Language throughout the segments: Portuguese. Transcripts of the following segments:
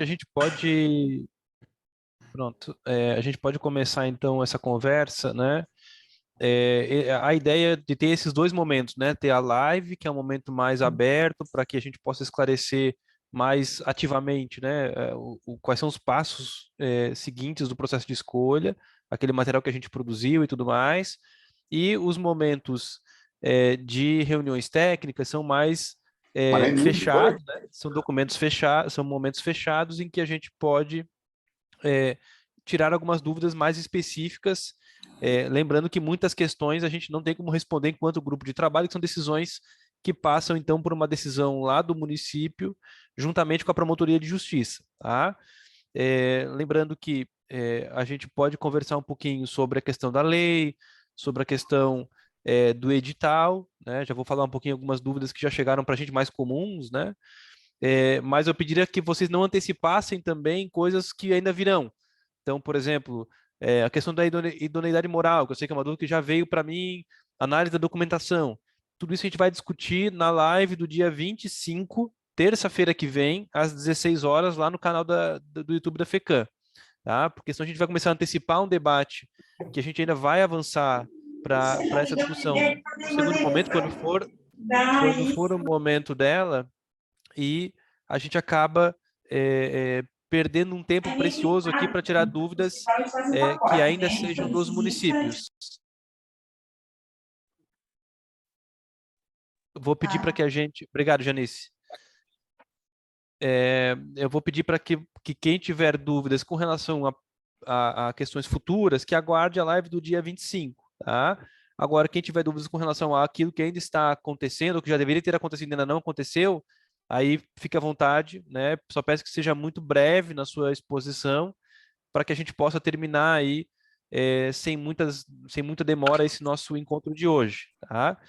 que a gente pode... Pronto, a gente pode começar então essa conversa, né? A ideia de ter esses dois momentos, né? Ter a live, que é um momento mais aberto para que a gente possa esclarecer mais ativamente, né? Quais são os passos seguintes do processo de escolha, aquele material que a gente produziu e tudo mais. E os momentos de reuniões técnicas são mais fechados, né? São documentos fechados, são momentos fechados em que a gente pode tirar algumas dúvidas mais específicas, lembrando que muitas questões a gente não tem como responder enquanto grupo de trabalho, que são decisões que passam, então, por uma decisão lá do município, juntamente com a Promotoria de Justiça. Tá? Lembrando que a gente pode conversar um pouquinho sobre a questão da lei, sobre a questão do edital, né? Já vou falar um pouquinho algumas dúvidas que já chegaram para a gente mais comuns, né? Mas eu pediria que vocês não antecipassem também coisas que ainda virão. Então, por exemplo, a questão da idoneidade moral, que eu sei que é uma dúvida que já veio para mim, análise da documentação. Tudo isso a gente vai discutir na live do dia 25, terça-feira que vem, às 16 horas, lá no canal do YouTube da FECAM. Tá? Porque senão a gente vai começar a antecipar um debate que a gente ainda vai avançar para essa discussão no segundo momento, quando for o momento dela, e a gente acaba perdendo um tempo precioso aqui para tirar dúvidas que ainda sejam dos municípios. Vou pedir para que a gente... Obrigado, Janice. Eu vou pedir para que quem tiver dúvidas com relação a questões futuras, que aguarde a live do dia 25, tá? Agora, quem tiver dúvidas com relação àquilo que ainda está acontecendo, ou que já deveria ter acontecido e ainda não aconteceu, aí fique à vontade, né? Só peço que seja muito breve na sua exposição, para que a gente possa terminar aí sem muita demora esse nosso encontro de hoje, tá?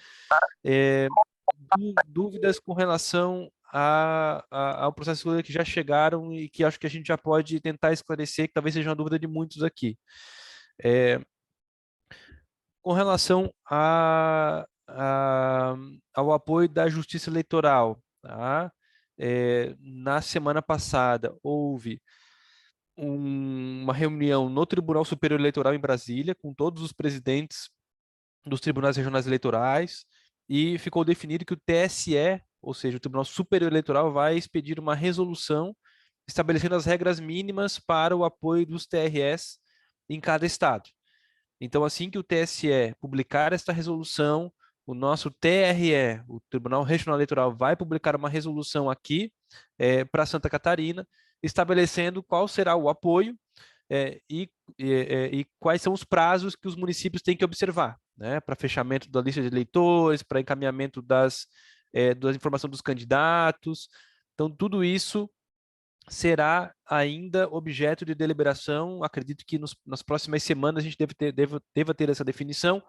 Dúvidas com relação ao processo de escolha que já chegaram e que acho que a gente já pode tentar esclarecer, que talvez seja uma dúvida de muitos aqui. Com relação ao apoio da Justiça Eleitoral, tá? Na semana passada houve uma reunião no Tribunal Superior Eleitoral em Brasília, com todos os presidentes dos tribunais regionais eleitorais, e ficou definido que o TSE, ou seja, o Tribunal Superior Eleitoral, vai expedir uma resolução estabelecendo as regras mínimas para o apoio dos TRS em cada estado. Então, assim que o TSE publicar esta resolução, o nosso TRE, o Tribunal Regional Eleitoral, vai publicar uma resolução aqui para Santa Catarina, estabelecendo qual será o apoio e quais são os prazos que os municípios têm que observar, né, para fechamento da lista de eleitores, para encaminhamento da informação dos candidatos. Então, tudo isso será ainda objeto de deliberação. Acredito que nas próximas semanas a gente deva ter essa definição.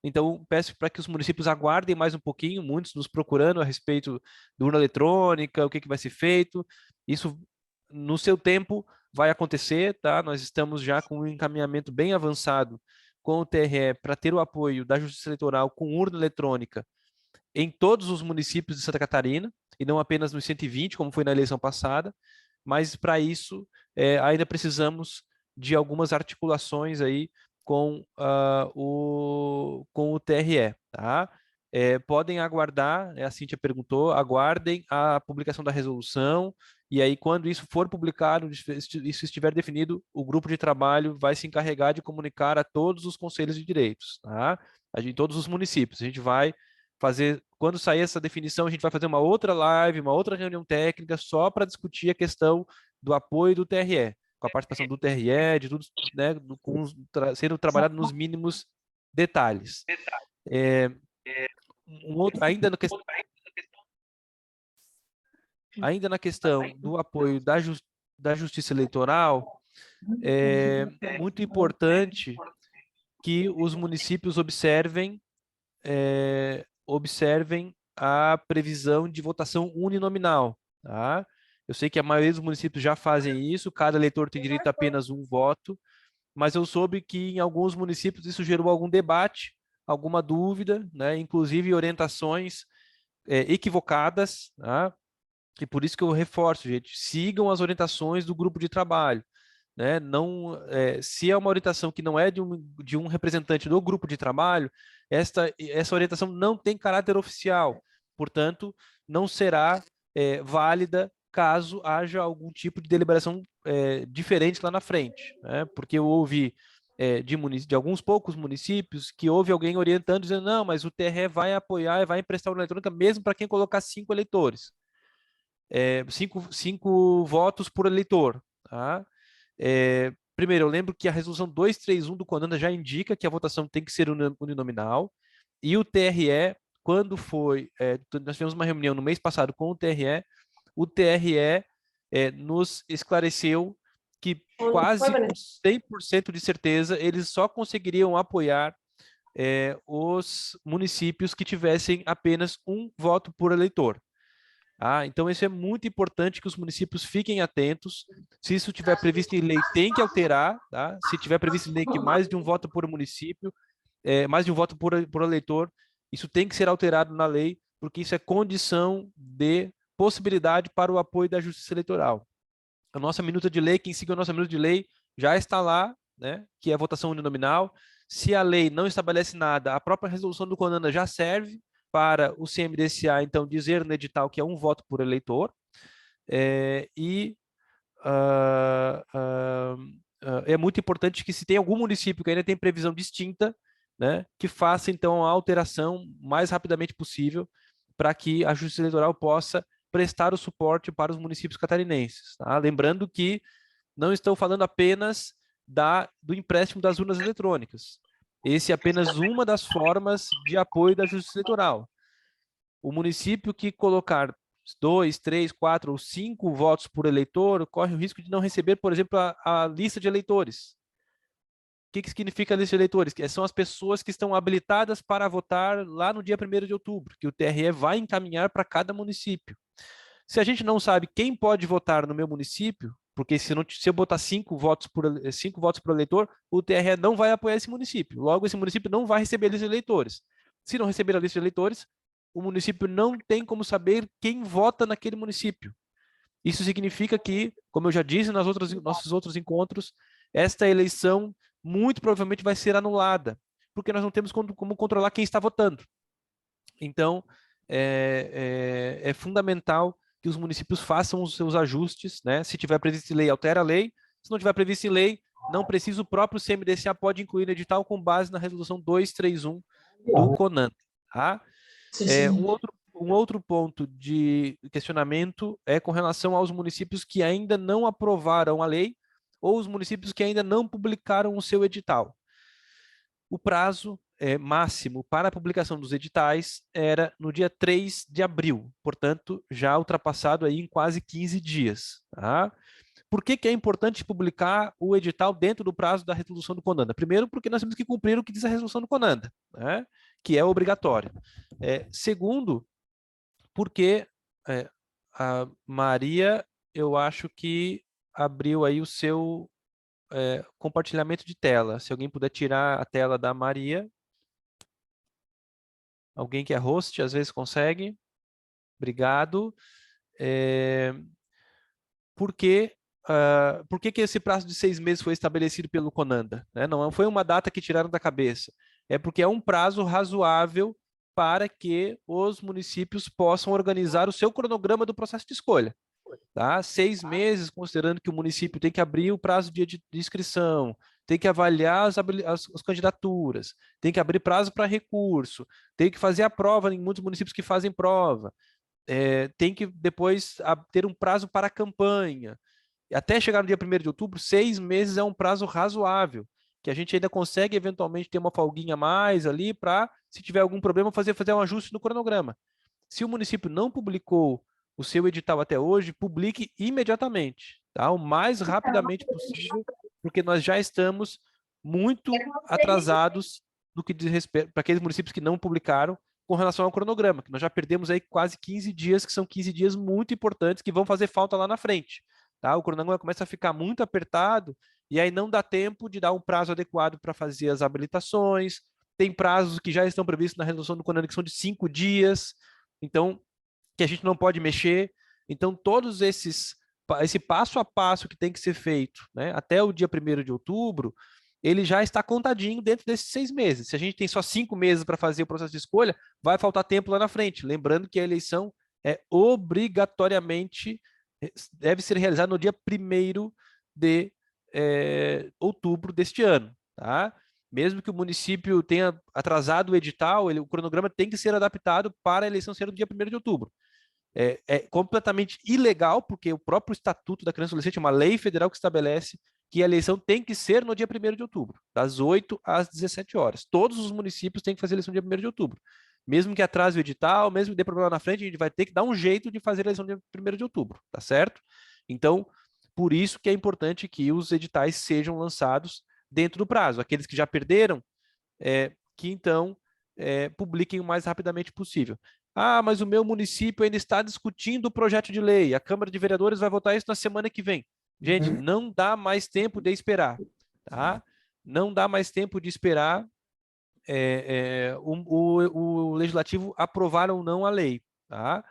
Então, peço para que os municípios aguardem mais um pouquinho, muitos nos procurando a respeito da urna eletrônica, o que vai ser feito. Isso, no seu tempo, vai acontecer, tá? Nós estamos já com um encaminhamento bem avançado com o TRE para ter o apoio da Justiça Eleitoral com urna eletrônica em todos os municípios de Santa Catarina, e não apenas nos 120, como foi na eleição passada, mas para isso ainda precisamos de algumas articulações aí com o TRE, tá? Podem aguardar, a Cíntia perguntou, aguardem a publicação da resolução, e aí quando isso for publicado, isso estiver definido, o grupo de trabalho vai se encarregar de comunicar a todos os conselhos de direitos, tá? Todos os municípios. A gente vai fazer, quando sair essa definição, a gente vai fazer uma outra live, uma outra reunião técnica só para discutir a questão do apoio do TRE, com a participação do TRE, de tudo, né, sendo trabalhado nos mínimos detalhes. Ainda na questão do apoio da Justiça Eleitoral, é muito importante que os municípios observem a previsão de votação uninominal, tá? Eu sei que a maioria dos municípios já fazem isso, cada eleitor tem direito a apenas um voto, mas eu soube que em alguns municípios isso gerou algum debate, alguma dúvida, né? Inclusive orientações equivocadas, tá? E por isso que eu reforço, gente, sigam as orientações do grupo de trabalho, né? Não, se é uma orientação que não é de um representante do grupo de trabalho, essa orientação não tem caráter oficial, portanto, não será válida caso haja algum tipo de deliberação diferente lá na frente, né? Porque eu ouvi de alguns poucos municípios que houve alguém orientando, dizendo, não, mas o TRE vai apoiar e vai emprestar urna eletrônica mesmo para quem colocar 5 eleitores. Cinco votos por eleitor. Tá? Primeiro, eu lembro que a resolução 231 do CONANDA já indica que a votação tem que ser uninominal, e o TRE, quando foi, nós tivemos uma reunião no mês passado com o TRE nos esclareceu que quase com 100% de certeza eles só conseguiriam apoiar os municípios que tivessem apenas um voto por eleitor. Então, isso é muito importante que os municípios fiquem atentos. Se isso tiver previsto em lei, tem que alterar. Tá? Se tiver previsto em lei que mais de um voto por município, mais de um voto por eleitor, isso tem que ser alterado na lei, porque isso é condição de possibilidade para o apoio da justiça eleitoral. A nossa minuta de lei, quem seguiu a nossa minuta de lei, já está lá, né, que é a votação uninominal. Se a lei não estabelece nada, a própria resolução do CONANDA já serve para o CMDCA, então, dizer no edital que é um voto por eleitor. É muito importante que, se tem algum município que ainda tem previsão distinta, né, que faça, então, a alteração o mais rapidamente possível para que a Justiça Eleitoral possa prestar o suporte para os municípios catarinenses. Tá? Lembrando que não estou falando apenas do empréstimo das urnas eletrônicas. Esse é apenas uma das formas de apoio da Justiça Eleitoral. O município que colocar 2, 3, 4 ou 5 votos por eleitor corre o risco de não receber, por exemplo, a lista de eleitores. O que significa a lista de eleitores? São as pessoas que estão habilitadas para votar lá no dia 1º de outubro, que o TRE vai encaminhar para cada município. Se a gente não sabe quem pode votar no meu município, porque se eu botar 5 votos por eleitor, o TRE não vai apoiar esse município. Logo, esse município não vai receber a lista de eleitores. Se não receber a lista de eleitores, o município não tem como saber quem vota naquele município. Isso significa que, como eu já disse nossos outros encontros, esta eleição muito provavelmente vai ser anulada, porque nós não temos como controlar quem está votando. Então, é fundamental que os municípios façam os seus ajustes, né? Se tiver previsto em lei, altera a lei. Se não tiver previsto em lei, não precisa, o próprio CMDCA pode incluir no edital com base na resolução 231 do CONAN. Tá? Um outro ponto de questionamento é com relação aos municípios que ainda não aprovaram a lei ou os municípios que ainda não publicaram o seu edital. O prazo máximo para a publicação dos editais era no dia 3 de abril, portanto, já ultrapassado aí em quase 15 dias. Tá? Por que é importante publicar o edital dentro do prazo da resolução do CONANDA? Primeiro, porque nós temos que cumprir o que diz a resolução do CONANDA, né? Que é obrigatório. Segundo, porque a Maria, eu acho que abriu aí o seu compartilhamento de tela. Se alguém puder tirar a tela da Maria. Alguém que é host, às vezes consegue. Obrigado. Por que esse prazo de 6 meses foi estabelecido pelo CONANDA? Né? Não foi uma data que tiraram da cabeça. É porque é um prazo razoável para que os municípios possam organizar o seu cronograma do processo de escolha. Tá? 6 meses, considerando que o município tem que abrir o prazo de inscrição, tem que avaliar as candidaturas, tem que abrir prazo para recurso, tem que fazer a prova em muitos municípios que fazem prova, tem que depois ter um prazo para a campanha. Até chegar no dia 1º de outubro, 6 meses é um prazo razoável, que a gente ainda consegue eventualmente ter uma folguinha a mais ali para, se tiver algum problema, fazer um ajuste no cronograma. Se o município não publicou o seu edital até hoje, publique imediatamente, tá? O mais rapidamente possível, porque nós já estamos muito atrasados no que diz respeito para aqueles municípios que não publicaram com relação ao cronograma, que nós já perdemos aí quase 15 dias, que são 15 dias muito importantes, que vão fazer falta lá na frente. Tá? O cronograma começa a ficar muito apertado, e aí não dá tempo de dar um prazo adequado para fazer as habilitações, tem prazos que já estão previstos na resolução do CONANDA, que são de 5 dias, então, que a gente não pode mexer. Então, todos esse passo a passo que tem que ser feito, né, até o dia 1º de outubro, ele já está contadinho dentro desses 6 meses. Se a gente tem só 5 meses para fazer o processo de escolha, vai faltar tempo lá na frente. Lembrando que a eleição é obrigatoriamente, deve ser realizada no dia 1º de outubro deste ano, tá? Mesmo que o município tenha atrasado o edital, o cronograma tem que ser adaptado para a eleição ser no dia 1º de outubro. É completamente ilegal, porque o próprio Estatuto da Criança e Adolescente é uma lei federal que estabelece que a eleição tem que ser no dia 1º de outubro, das 8 às 17 horas. Todos os municípios têm que fazer a eleição no dia 1º de outubro. Mesmo que atrase o edital, mesmo que dê problema na frente, a gente vai ter que dar um jeito de fazer a eleição no dia 1º de outubro, tá certo? Então, por isso que é importante que os editais sejam lançados dentro do prazo. Aqueles que já perderam, que então publiquem o mais rapidamente possível. Ah, mas o meu município ainda está discutindo o projeto de lei. A Câmara de Vereadores vai votar isso na semana que vem. Gente, não dá mais tempo de esperar, tá? Não dá mais tempo de esperar o Legislativo aprovar ou não a lei, tá?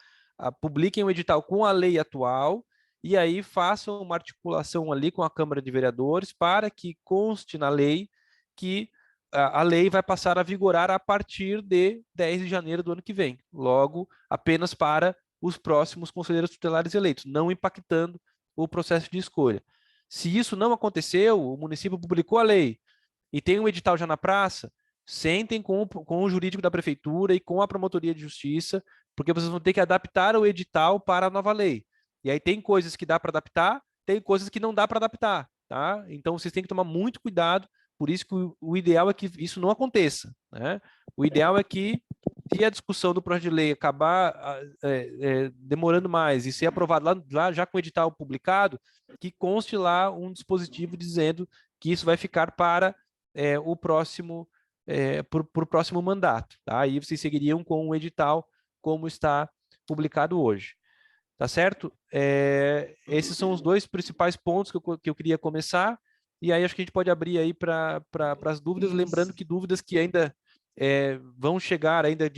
Publiquem o edital com a lei atual e aí façam uma articulação ali com a Câmara de Vereadores para que conste na lei que a lei vai passar a vigorar a partir de 10 de janeiro do ano que vem, logo apenas para os próximos conselheiros tutelares eleitos, não impactando o processo de escolha. Se isso não aconteceu, o município publicou a lei e tem um edital já na praça, sentem com o jurídico da prefeitura e com a promotoria de justiça, porque vocês vão ter que adaptar o edital para a nova lei. E aí tem coisas que dá para adaptar, tem coisas que não dá para adaptar, tá? Então vocês têm que tomar muito cuidado, por isso que o ideal é que isso não aconteça, né? O ideal é que, se a discussão do projeto de lei acabar demorando mais e ser aprovado lá já com o edital publicado, que conste lá um dispositivo dizendo que isso vai ficar para o próximo próximo mandato, tá? Aí vocês seguiriam com o edital como está publicado hoje, tá certo? Esses são os 2 principais pontos que eu queria começar, e aí acho que a gente pode abrir aí para as dúvidas, lembrando que dúvidas que ainda vão chegar ainda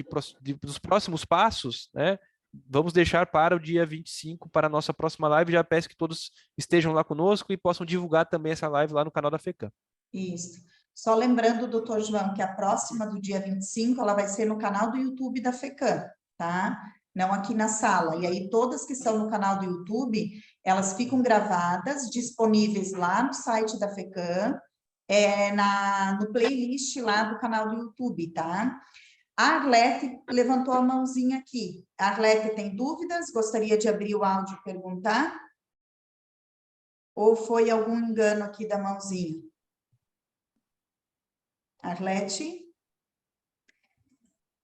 dos próximos passos, né? Vamos deixar para o dia 25, para a nossa próxima live. Já peço que todos estejam lá conosco e possam divulgar também essa live lá no canal da FECAM. Isso. Só lembrando, doutor João, que a próxima do dia 25, ela vai ser no canal do YouTube da FECAM, tá? Não aqui na sala. E aí, todas que estão no canal do YouTube, elas ficam gravadas, disponíveis lá no site da FECAM, no playlist lá do canal do YouTube, tá? A Arlete levantou a mãozinha aqui. A Arlete tem dúvidas? Gostaria de abrir o áudio e perguntar? Ou foi algum engano aqui da mãozinha? Arlete?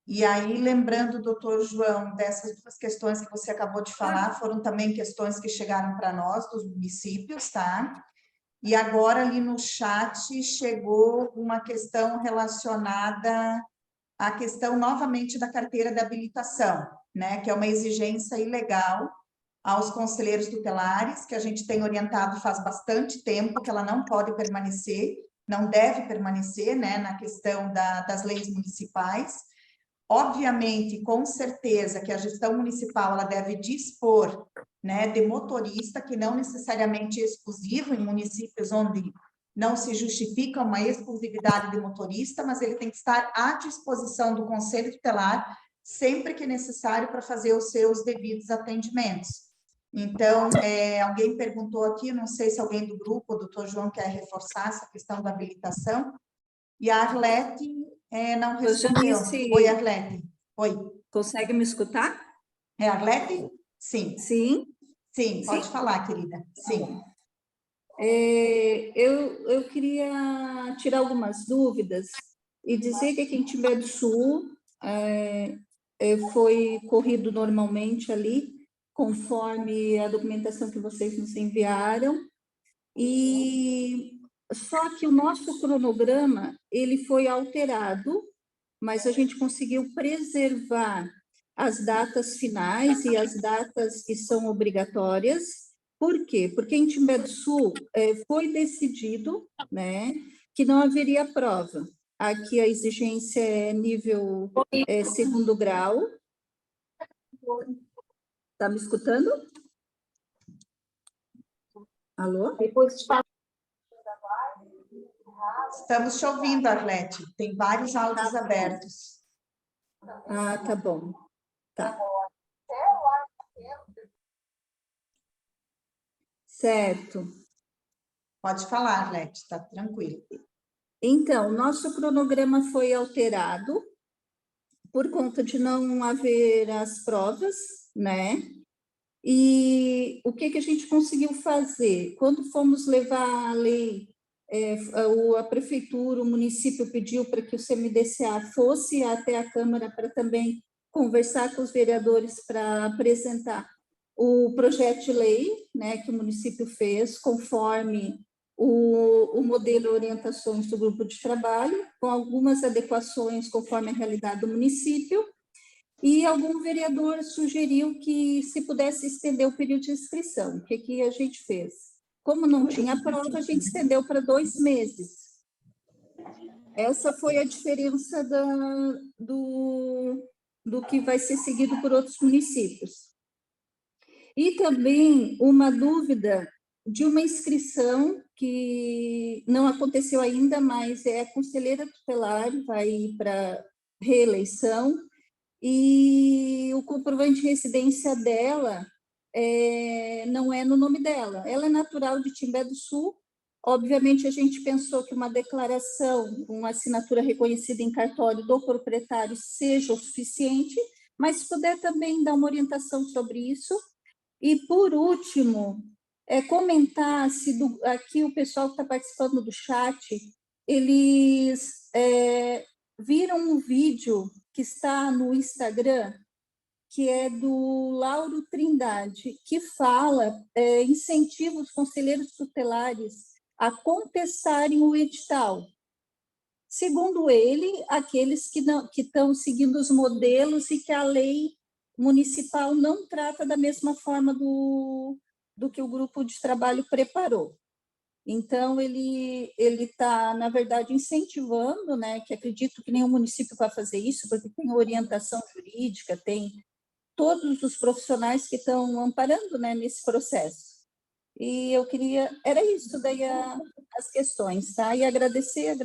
E aí, lembrando, doutor João, dessas 2 questões que você acabou de falar, foram também questões que chegaram para nós, dos municípios, tá? E agora, ali no chat, chegou uma questão relacionada à questão, novamente, da carteira de habilitação, né? Que é uma exigência ilegal aos conselheiros tutelares, que a gente tem orientado faz bastante tempo, que ela não pode permanecer, não deve permanecer, né, na questão das leis municipais. Obviamente, com certeza, que a gestão municipal ela deve dispor, né, de motorista, que não necessariamente é exclusivo em municípios onde não se justifica uma exclusividade de motorista, mas ele tem que estar à disposição do conselho tutelar sempre que necessário para fazer os seus devidos atendimentos. Então, alguém perguntou aqui, não sei se alguém do grupo, o doutor João, quer reforçar essa questão da habilitação, e a Arlete não respondeu. Janice, Oi, Arlete. Oi. Consegue me escutar? É Arlete? Sim. Sim. Sim, pode falar, querida. Sim. Eu queria tirar algumas dúvidas e dizer que aqui em Timbé do Sul foi corrido normalmente ali, conforme a documentação que vocês nos enviaram, e só que o nosso cronograma ele foi alterado, mas a gente conseguiu preservar as datas finais e as datas que são obrigatórias. Por quê? Porque em Timbé do Sul foi decidido, né, que não haveria prova. Aqui a exigência é nível 2º grau. Está me escutando? Alô? Estamos te ouvindo, Arlete. Tem vários áudios abertos. Ah, tá bom. Tá. Certo. Pode falar, Arlete, está tranquilo. Então, nosso cronograma foi alterado por conta de não haver as provas, né? E o que a gente conseguiu fazer? Quando fomos levar a lei, a prefeitura, o município pediu para que o CMDCA fosse até a Câmara para também conversar com os vereadores para apresentar o projeto de lei, né, que o município fez, conforme o modelo e orientações do grupo de trabalho, com algumas adequações conforme a realidade do município, e algum vereador sugeriu que se pudesse estender o período de inscrição. O que a gente fez? Como não tinha prova, a gente estendeu para 2 meses. Essa foi a diferença do que vai ser seguido por outros municípios. E também uma dúvida de uma inscrição que não aconteceu ainda, mas é a conselheira tutelar, vai ir para reeleição, e o comprovante de residência dela não é no nome dela. Ela é natural de Timbé do Sul. Obviamente, a gente pensou que uma declaração, uma assinatura reconhecida em cartório do proprietário seja o suficiente, mas se puder também dar uma orientação sobre isso. E, por último, comentar se aqui o pessoal que está participando do chat, eles viram um vídeo que está no Instagram, que é do Lauro Trindade, que fala, incentiva os conselheiros tutelares a contestarem o edital. Segundo ele, aqueles que estão seguindo os modelos e que a lei municipal não trata da mesma forma do que o grupo de trabalho preparou. Então, ele está, na verdade, incentivando, né, que acredito que nenhum município vai fazer isso, porque tem orientação jurídica, tem todos os profissionais que estão amparando, né, nesse processo. E eu queria, era isso daí as questões, tá? E agradecer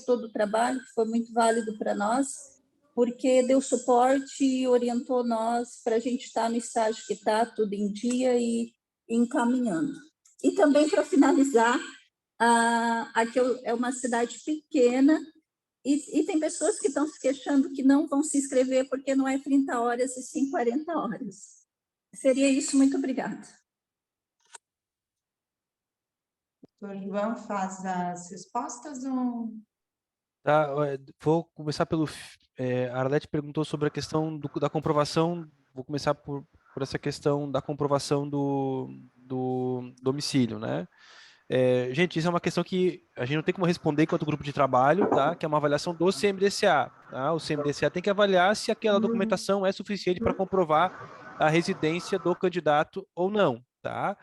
todo o trabalho, que foi muito válido para nós, porque deu suporte e orientou nós para a gente estar no estágio que está, tudo em dia e encaminhando. E também, para finalizar, aqui é uma cidade pequena e tem pessoas que estão se queixando que não vão se inscrever porque não é 30 horas e sim 40 horas. Seria isso, muito obrigada. Doutor João faz as respostas ou... Tá, vou começar pelo... a Arlete perguntou sobre a questão da comprovação, vou começar por essa questão da comprovação do domicílio, né? Gente, isso é uma questão que a gente não tem como responder enquanto grupo de trabalho, tá? Que é uma avaliação do CMDCA, tá? O CMDCA tem que avaliar se aquela documentação é suficiente para comprovar a residência do candidato ou não, tá?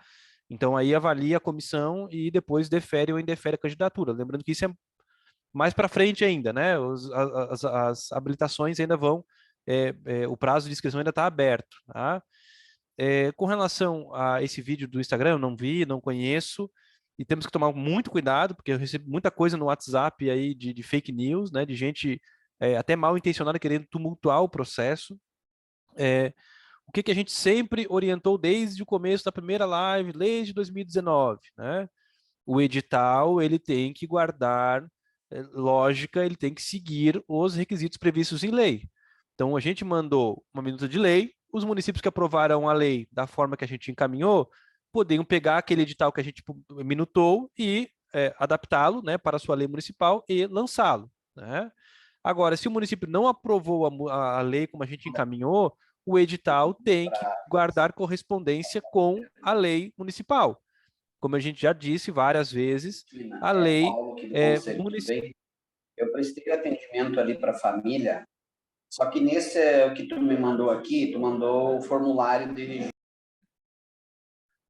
Então, aí avalia a comissão e depois defere ou indefere a candidatura. Lembrando que isso é mais para frente ainda, né? As habilitações ainda vão, o prazo de inscrição ainda está aberto, tá? Com relação a esse vídeo do Instagram, eu não vi, não conheço, e temos que tomar muito cuidado, porque eu recebo muita coisa no WhatsApp aí de fake news, né? De gente até mal intencionada querendo tumultuar o processo. O que a gente sempre orientou desde o começo da primeira live, desde 2019, né? O edital, ele tem que guardar lógica, ele tem que seguir os requisitos previstos em lei. Então, a gente mandou uma minuta de lei, os municípios que aprovaram a lei da forma que a gente encaminhou, poderiam pegar aquele edital que a gente minutou e adaptá-lo, né, para a sua lei municipal e lançá-lo, né? Agora, se o município não aprovou a lei como a gente encaminhou, o edital tem que guardar correspondência com a lei municipal. Como a gente já disse várias vezes, a lei municipal... Eu prestei atendimento ali para a família, só que nesse que tu me mandou aqui, tu mandou o formulário de...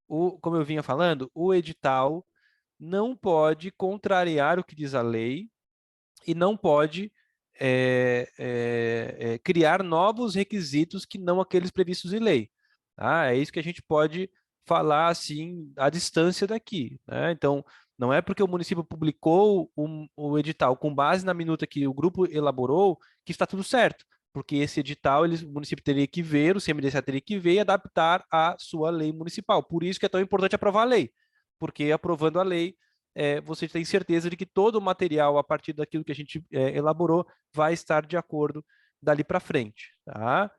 Como eu vinha falando, o edital não pode contrariar o que diz a lei e não pode criar novos requisitos que não aqueles previstos em lei. Tá? É isso que a gente pode falar assim à distância daqui, né? Então, não é porque o município publicou o edital com base na minuta que o grupo elaborou que está tudo certo, porque esse edital o município teria que ver, o CMDCA teria que ver e adaptar à sua lei municipal. Por isso que é tão importante aprovar a lei, porque aprovando a lei, você tem certeza de que todo o material, a partir daquilo que a gente elaborou, vai estar de acordo dali para frente, tá?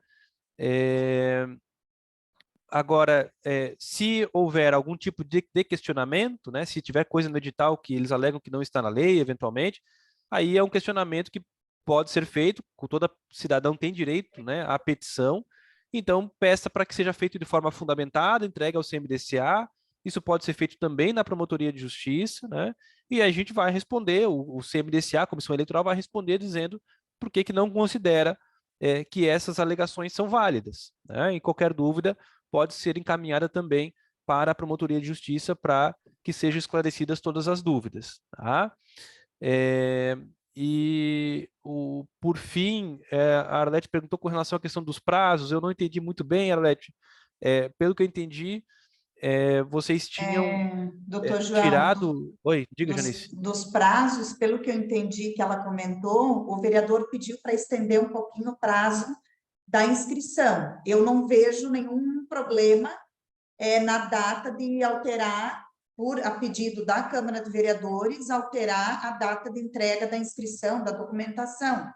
Agora, se houver algum tipo de questionamento, né, se tiver coisa no edital que eles alegam que não está na lei, eventualmente, aí é um questionamento que pode ser feito, todo cidadão tem direito, né, à petição, então peça para que seja feito de forma fundamentada, entregue ao CMDCA, isso pode ser feito também na Promotoria de Justiça, né, e aí a gente vai responder, o CMDCA, a Comissão Eleitoral, vai responder dizendo por que não considera que essas alegações são válidas, né, e qualquer dúvida pode ser encaminhada também para a Promotoria de Justiça para que sejam esclarecidas todas as dúvidas. Tá? Por fim, a Arlete perguntou com relação à questão dos prazos, eu não entendi muito bem, Arlete. Pelo que eu entendi, vocês tinham Doutor João, tirado... Oi, diga, Janice. Dos prazos, pelo que eu entendi que ela comentou, o vereador pediu para estender um pouquinho o prazo da inscrição. Eu não vejo nenhum problema na data de alterar, a pedido da Câmara de Vereadores, alterar a data de entrega da inscrição, da documentação.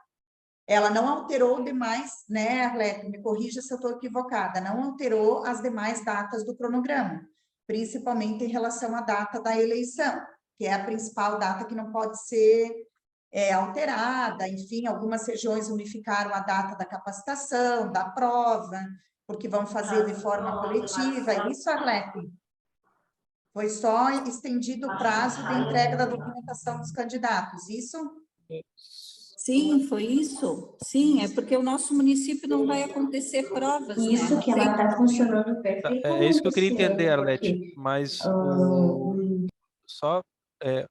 Ela não alterou demais, né, Arlete, me corrija se eu estou equivocada, não alterou as demais datas do cronograma, principalmente em relação à data da eleição, que é a principal data que não pode ser alterada, enfim, algumas regiões unificaram a data da capacitação, da prova, porque vão fazer de forma coletiva, isso, Arlete? Foi só estendido o prazo de entrega da documentação dos candidatos, isso? Sim, foi isso. Sim, é porque o nosso município não vai acontecer provas, isso, né? que ela está funcionando perfeitamente. É isso que eu queria entender, Arlete, mas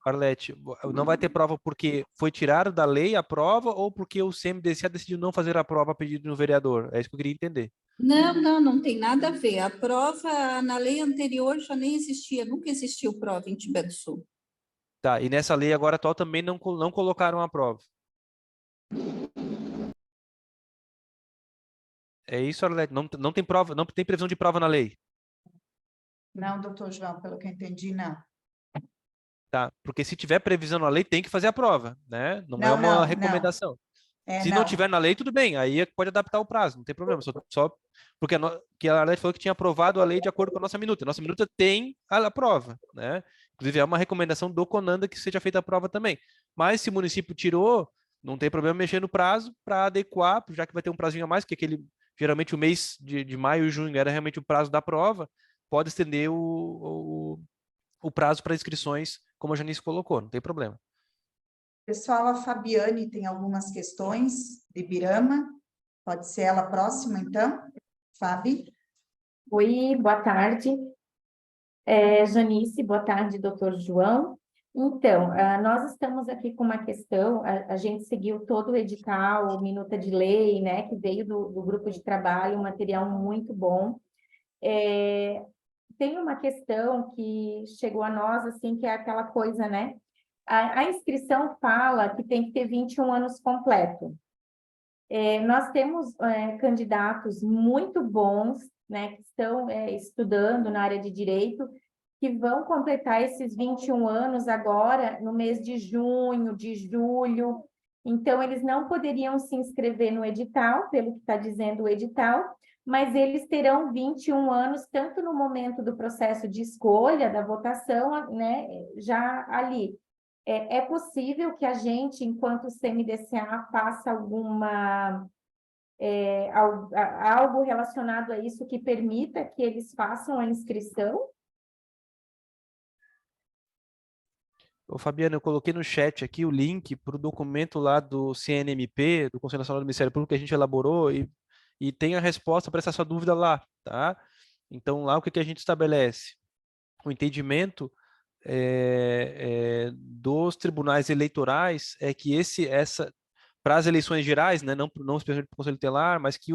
Arlete, não vai ter prova porque foi tirado da lei a prova ou porque o CMDCA decidiu não fazer a prova a pedido do vereador? É isso que eu queria entender. Não tem nada a ver. A prova na lei anterior já nem existia, nunca existiu prova em Tibé do Sul. Tá, e nessa lei agora atual também não colocaram a prova. É isso, Arlete? Não tem prova, não tem previsão de prova na lei? Não, doutor João, pelo que eu entendi, não. Tá, porque se tiver previsão na lei, tem que fazer a prova, né? Não é uma recomendação. Se não tiver na lei, tudo bem, aí pode adaptar o prazo, não tem problema, só porque que a Arlete falou que tinha aprovado a lei de acordo com a nossa minuta. A nossa minuta tem a prova, né? Inclusive, é uma recomendação do CONANDA que seja feita a prova também. Mas se o município tirou, não tem problema mexer no prazo para adequar, já que vai ter um prazinho a mais, que geralmente o mês de maio e junho era realmente o prazo da prova, pode estender o prazo para inscrições, como a Janice colocou, não tem problema. Pessoal, a Fabiane tem algumas questões de Birama. Pode ser ela próxima, então? Fabi? Oi, boa tarde. Janice, boa tarde, doutor João. Então, nós estamos aqui com uma questão, a gente seguiu todo o edital, minuta de lei, né, que veio do grupo de trabalho, um material muito bom. Tem uma questão que chegou a nós, assim, que é aquela coisa, né? A inscrição fala que tem que ter 21 anos completo. Nós temos candidatos muito bons, né, que estão estudando na área de direito, que vão completar esses 21 anos agora no mês de junho, de julho. Então, eles não poderiam se inscrever no edital, pelo que está dizendo o edital, mas eles terão 21 anos, tanto no momento do processo de escolha, da votação, né, já ali. É possível que a gente, enquanto CMDCA, faça algo relacionado a isso que permita que eles façam a inscrição? Ô, Fabiana, eu coloquei no chat aqui o link para o documento lá do CNMP, do Conselho Nacional do Ministério Público, que a gente elaborou e tem a resposta para essa sua dúvida lá, tá? Então, lá o que a gente estabelece? O entendimento dos tribunais eleitorais é que para as eleições gerais, né, não especialmente para o Conselho Tutelar, mas que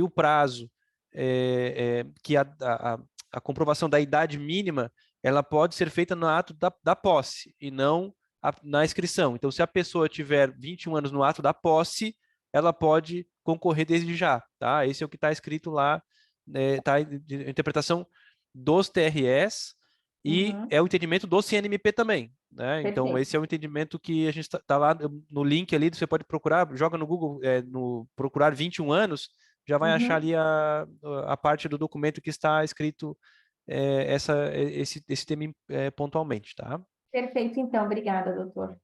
o prazo, que a comprovação da idade mínima, ela pode ser feita no ato da posse e não na inscrição. Então, se a pessoa tiver 21 anos no ato da posse, ela pode concorrer desde já, tá? Esse é o que está escrito lá, tá? De interpretação dos TRS e é o entendimento do CNMP também, né? Então, Perfeito. esse é o entendimento que a gente tá lá no link ali, você pode procurar, joga no Google, no procurar 21 anos, já vai achar ali a parte do documento que está escrito esse tema pontualmente, tá? Perfeito, então. Obrigada, doutor.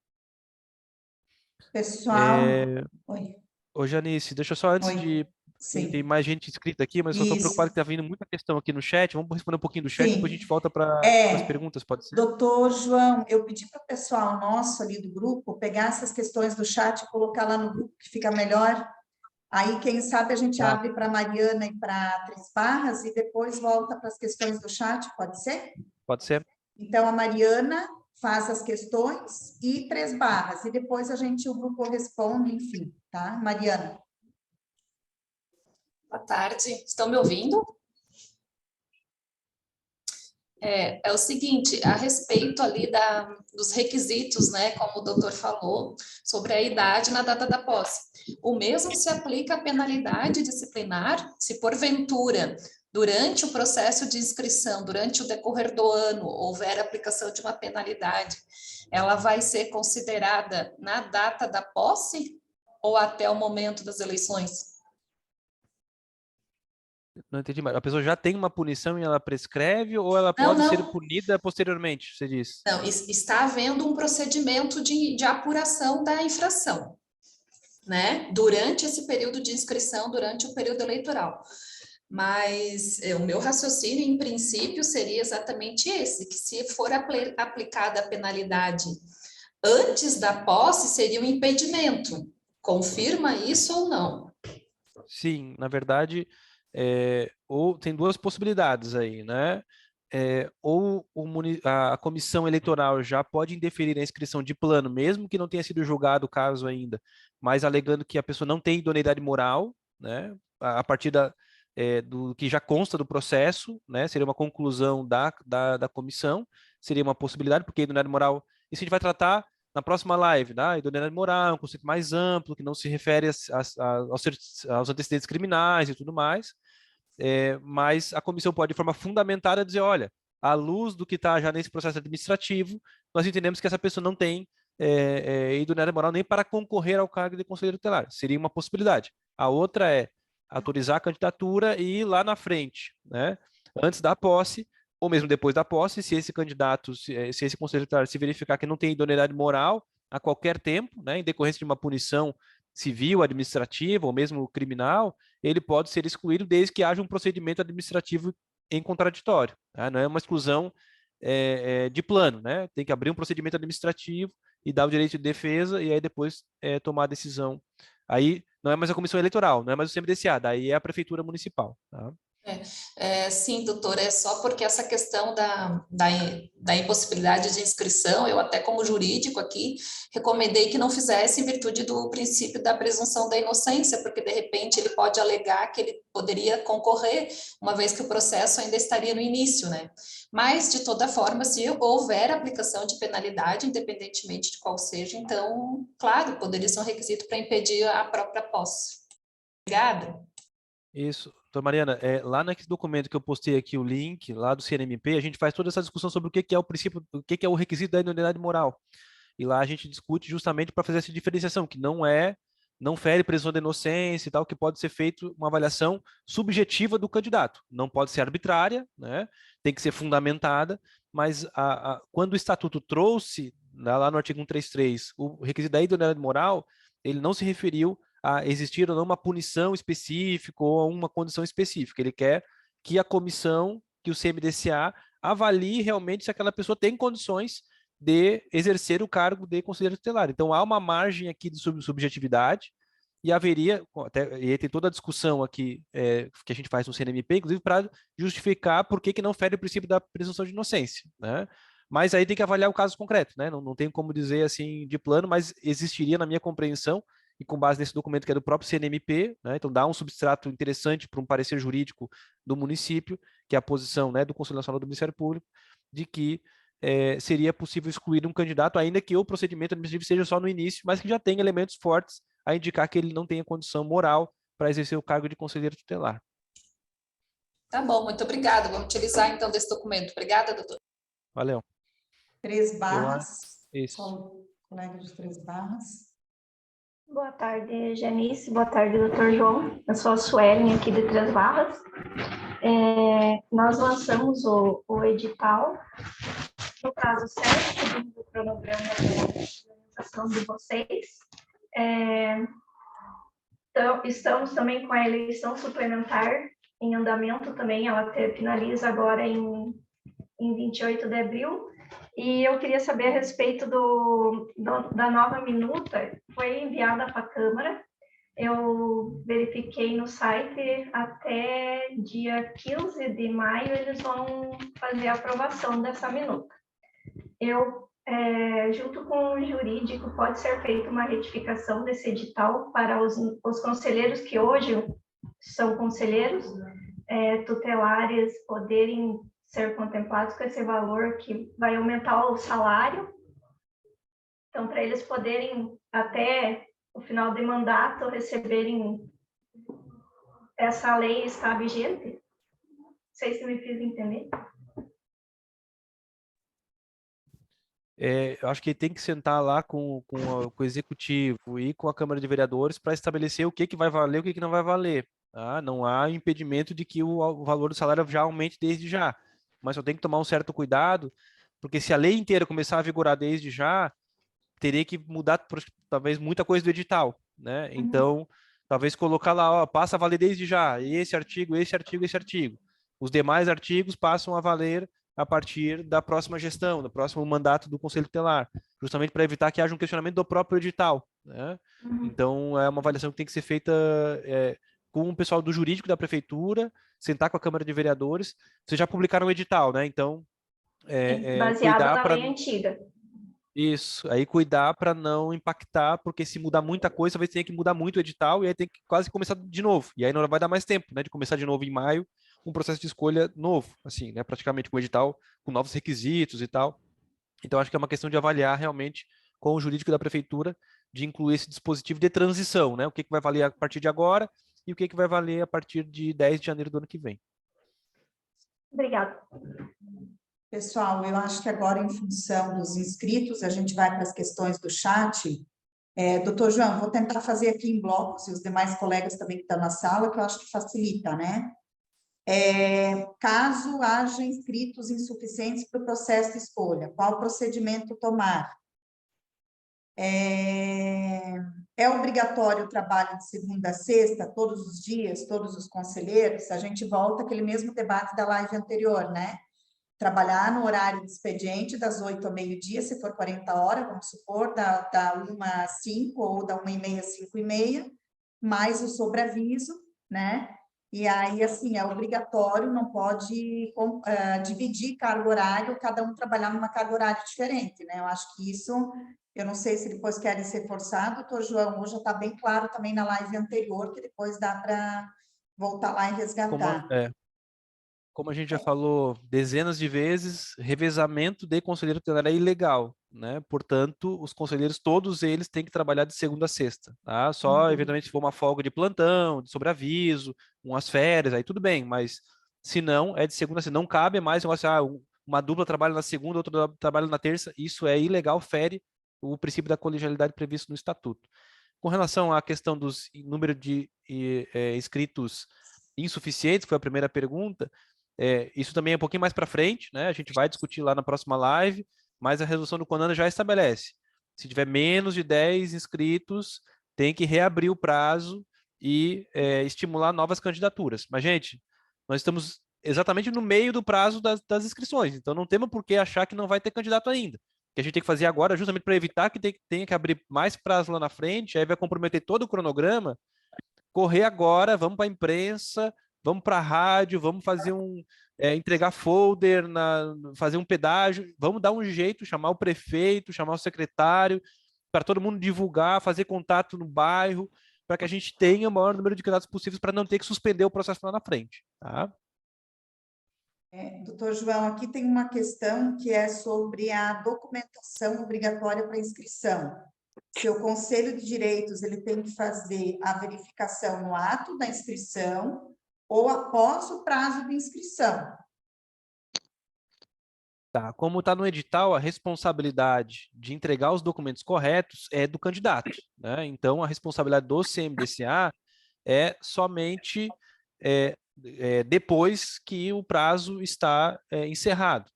Pessoal, oi. Ô, Janice, deixa eu só antes Oi. de... Sim. Tem mais gente inscrita aqui, mas eu estou Isso. preocupado que está vindo muita questão aqui no chat. Vamos responder um pouquinho do chat, Sim. depois a gente volta para as perguntas, pode ser? Doutor João, eu pedi para o pessoal nosso ali do grupo pegar essas questões do chat e colocar lá no grupo, que fica melhor. Aí, quem sabe, a gente abre para a Mariana e para a Três Barras e depois volta para as questões do chat, pode ser? Pode ser. Então, a Mariana faz as questões e Três Barras, e depois o grupo responde, enfim, tá? Mariana. Boa tarde, estão me ouvindo? É o seguinte, a respeito ali dos requisitos, né, como o doutor falou, sobre a idade na data da posse. O mesmo se aplica à penalidade disciplinar, se porventura, durante o processo de inscrição, durante o decorrer do ano, houver aplicação de uma penalidade, ela vai ser considerada na data da posse ou até o momento das eleições? Não entendi mais. A pessoa já tem uma punição e ela prescreve ou ela pode ser punida posteriormente, você diz? Não, está havendo um procedimento de apuração da infração, né? Durante esse período de inscrição, durante o período eleitoral. Mas o meu raciocínio, em princípio, seria exatamente esse, que se for aplicada a penalidade antes da posse, seria um impedimento. Confirma isso ou não? Sim, na verdade... ou tem duas possibilidades aí, né? Ou a comissão eleitoral já pode indeferir a inscrição de plano, mesmo que não tenha sido julgado o caso ainda, mas alegando que a pessoa não tem idoneidade moral, né? A partir do que já consta do processo, né? Seria uma conclusão da comissão, seria uma possibilidade, porque a idoneidade moral, isso a gente vai tratar na próxima live, né? Idoneidade moral é um conceito mais amplo, que não se refere aos antecedentes criminais e tudo mais, mas a comissão pode, de forma fundamentada, dizer, olha, à luz do que está já nesse processo administrativo, nós entendemos que essa pessoa não tem idoneidade moral nem para concorrer ao cargo de conselheiro tutelar. Seria uma possibilidade. A outra é autorizar a candidatura e ir lá na frente, né? Antes da posse, ou mesmo depois da posse, se esse candidato, se esse conselheiro tutelar se verificar que não tem idoneidade moral a qualquer tempo, né, em decorrência de uma punição civil, administrativa ou mesmo criminal, ele pode ser excluído desde que haja um procedimento administrativo em contraditório. Tá? Não é uma exclusão de plano, né? Tem que abrir um procedimento administrativo e dar o direito de defesa e aí depois tomar a decisão. Aí não é mais a comissão eleitoral, não é mais o CMDCA, daí é a prefeitura municipal. Tá? Sim, doutor, é só porque essa questão da impossibilidade de inscrição, eu até como jurídico aqui, recomendei que não fizesse em virtude do princípio da presunção da inocência, porque de repente ele pode alegar que ele poderia concorrer, uma vez que o processo ainda estaria no início, né? Mas, de toda forma, se houver aplicação de penalidade, independentemente de qual seja, então, claro, poderia ser um requisito para impedir a própria posse. Obrigada. Isso. Doutora Mariana, lá naquele documento que eu postei aqui, o link lá do CNMP, a gente faz toda essa discussão sobre o que é o princípio, o que é o requisito da idoneidade moral. E lá a gente discute justamente para fazer essa diferenciação, que não fere presunção de inocência e tal, que pode ser feito uma avaliação subjetiva do candidato. Não pode ser arbitrária, né? Tem que ser fundamentada, mas quando o Estatuto trouxe, lá no artigo 133, o requisito da idoneidade moral, ele não se referiu a existir ou não uma punição específica ou a uma condição específica. Ele quer que a comissão, que o CMDCA, avalie realmente se aquela pessoa tem condições de exercer o cargo de conselheiro tutelar. Então, há uma margem aqui de subjetividade e haveria, e tem toda a discussão aqui que a gente faz no CNMP, inclusive para justificar por que não fere o princípio da presunção de inocência, né? Mas aí tem que avaliar o caso concreto, né? Não tem como dizer assim de plano, mas existiria, na minha compreensão, e com base nesse documento que é do próprio CNMP, né, então dá um substrato interessante para um parecer jurídico do município, que é a posição, né, do Conselho Nacional do Ministério Público, de que seria possível excluir um candidato, ainda que o procedimento administrativo seja só no início, mas que já tem elementos fortes a indicar que ele não tenha condição moral para exercer o cargo de conselheiro tutelar. Tá bom, muito obrigada. Vamos utilizar então desse documento. Obrigada, doutor. Valeu. 3 Barras. Isso. Qual o colega dos 3 Barras? Boa tarde, Janice. Boa tarde, doutor João. Eu sou a Suelen, aqui de Três Barras. Nós lançamos o edital, no caso 7, segundo o cronograma da organização de vocês. Então, estamos também com a eleição suplementar em andamento também, ela finaliza agora em 28 de abril. E eu queria saber a respeito da nova minuta, foi enviada para a Câmara. Eu verifiquei no site, até dia 15 de maio eles vão fazer a aprovação dessa minuta. Junto com o jurídico, pode ser feita uma retificação desse edital para os conselheiros que hoje são conselheiros tutelares poderem ser contemplados com esse valor que vai aumentar o salário. Então, para eles poderem, até o final de mandato, receberem essa lei está vigente. Não sei se me fiz entender. Eu acho que tem que sentar lá com o executivo e com a Câmara de Vereadores para estabelecer o que vai valer e o que não vai valer. Tá? Não há impedimento de que o valor do salário já aumente desde já, mas só tem que tomar um certo cuidado, porque se a lei inteira começar a vigorar desde já, teria que mudar talvez muita coisa do edital, né? Então, talvez colocar lá, passa a valer desde já, esse artigo, esse artigo, esse artigo. Os demais artigos passam a valer a partir da próxima gestão, do próximo mandato do Conselho Tutelar, justamente para evitar que haja um questionamento do próprio edital, né? Então, é uma avaliação que tem que ser feita com o pessoal do jurídico da prefeitura, sentar com a Câmara de Vereadores. Vocês já publicaram o edital, né? Então, baseado na lei antiga. Isso, aí cuidar para não impactar, porque se mudar muita coisa, talvez tenha que mudar muito o edital e aí tem que quase começar de novo. E aí não vai dar mais tempo, né, de começar de novo em maio, um processo de escolha novo, assim, né, praticamente com o edital, com novos requisitos e tal. Então acho que é uma questão de avaliar realmente com o jurídico da prefeitura, de incluir esse dispositivo de transição, né, o que vai valer a partir de agora e o que vai valer a partir de 10 de janeiro do ano que vem. Obrigada. Pessoal, eu acho que agora, em função dos inscritos, a gente vai para as questões do chat. Doutor João, vou tentar fazer aqui em blocos, e os demais colegas também que estão na sala, que eu acho que facilita, né? Caso haja inscritos insuficientes para o processo de escolha, qual procedimento tomar? É obrigatório o trabalho de segunda a sexta, todos os dias, todos os conselheiros? A gente volta àquele mesmo debate da live anterior, né? Trabalhar no horário de expediente, das 8 ao meio-dia, se for 40 horas, vamos supor, da 1 às 5, ou da 1h30 às 5h30, mais o sobreaviso, né? E aí, assim, é obrigatório, não pode dividir carga horária, cada um trabalhar numa carga horária diferente, né? Eu acho que isso, eu não sei se depois querem ser forçado, doutor João, hoje já está bem claro também na live anterior, que depois dá para voltar lá e resgatar. Como a gente já falou dezenas de vezes, revezamento de conselheiro tutelar é ilegal, né? Portanto, os conselheiros, todos eles têm que trabalhar de segunda a sexta, tá? Só, eventualmente, se for uma folga de plantão, de sobreaviso, umas férias, aí tudo bem, mas se não, é de segunda a sexta. Não cabe mais uma dupla trabalha na segunda, outra trabalha na terça, isso é ilegal, fere o princípio da colegialidade previsto no Estatuto. Com relação à questão dos número de inscritos insuficientes, que foi a primeira pergunta, isso também é um pouquinho mais para frente, né? A gente vai discutir lá na próxima live, mas a resolução do CONANA já estabelece. Se tiver menos de 10 inscritos, tem que reabrir o prazo e estimular novas candidaturas. Mas, gente, nós estamos exatamente no meio do prazo das inscrições, então não temos por que achar que não vai ter candidato ainda. O que a gente tem que fazer agora, justamente para evitar que tenha que abrir mais prazo lá na frente, aí vai comprometer todo o cronograma, correr agora, vamos para a imprensa, vamos para a rádio, vamos fazer entregar folder, fazer um pedágio, vamos dar um jeito, chamar o prefeito, chamar o secretário, para todo mundo divulgar, fazer contato no bairro, para que a gente tenha o maior número de candidatos possíveis para não ter que suspender o processo lá na frente. Tá? Doutor João, aqui tem uma questão que é sobre a documentação obrigatória para inscrição. Se o Conselho de Direitos ele tem que fazer a verificação no ato da inscrição ou após o prazo de inscrição. Tá, como está no edital, a responsabilidade de entregar os documentos corretos é do candidato, né? Então, a responsabilidade do CMDCA é somente depois que o prazo está encerrado.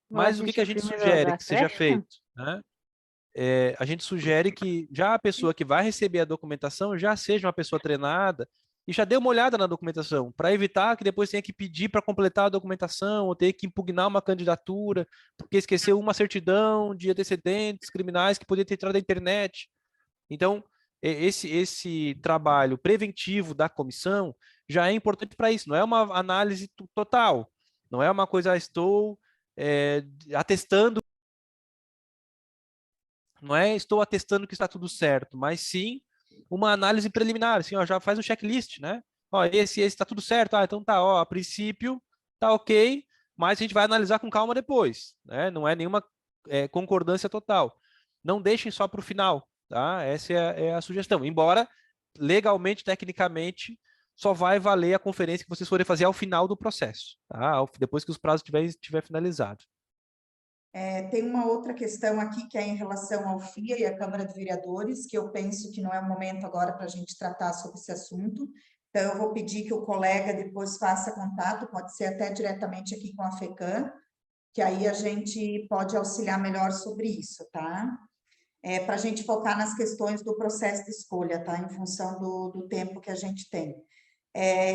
Mas o que a gente sugere que seja feito? Né? A gente sugere que já a pessoa que vai receber a documentação já seja uma pessoa treinada e já dê uma olhada na documentação, para evitar que depois tenha que pedir para completar a documentação ou ter que impugnar uma candidatura, porque esqueceu uma certidão de antecedentes criminais que poderia ter tirado da internet. Então, esse trabalho preventivo da comissão já é importante para isso, não é uma análise total, não é uma coisa, estou atestando, não é estou atestando que está tudo certo, mas sim uma análise preliminar, assim, ó, já faz um checklist, né? Ó, esse está tudo certo, então tá, ó, a princípio tá ok, mas a gente vai analisar com calma depois, né? Não é nenhuma concordância total. Não deixem só para o final, tá? Essa é a sugestão. Embora, legalmente, tecnicamente, só vai valer a conferência que vocês forem fazer ao final do processo, tá? Depois que os prazos tiver finalizado. Tem uma outra questão aqui que é em relação ao FIA e à Câmara de Vereadores, que eu penso que não é o momento agora para a gente tratar sobre esse assunto. Então, eu vou pedir que o colega depois faça contato, pode ser até diretamente aqui com a FECAM, que aí a gente pode auxiliar melhor sobre isso, tá? Para a gente focar nas questões do processo de escolha, tá? Em função do tempo que a gente tem.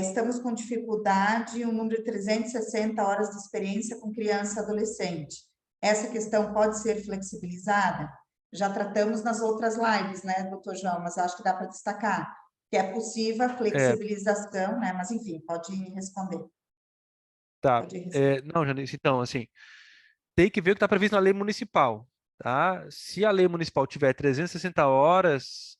Estamos com dificuldade, um número de 360 horas de experiência com criança e adolescente. Essa questão pode ser flexibilizada? Já tratamos nas outras lives, né, doutor João? Mas acho que dá para destacar que é possível a flexibilização, né? Mas, enfim, pode responder. Tá. Não, Janice, então, assim, tem que ver o que está previsto na lei municipal, tá? Se a lei municipal tiver 360 horas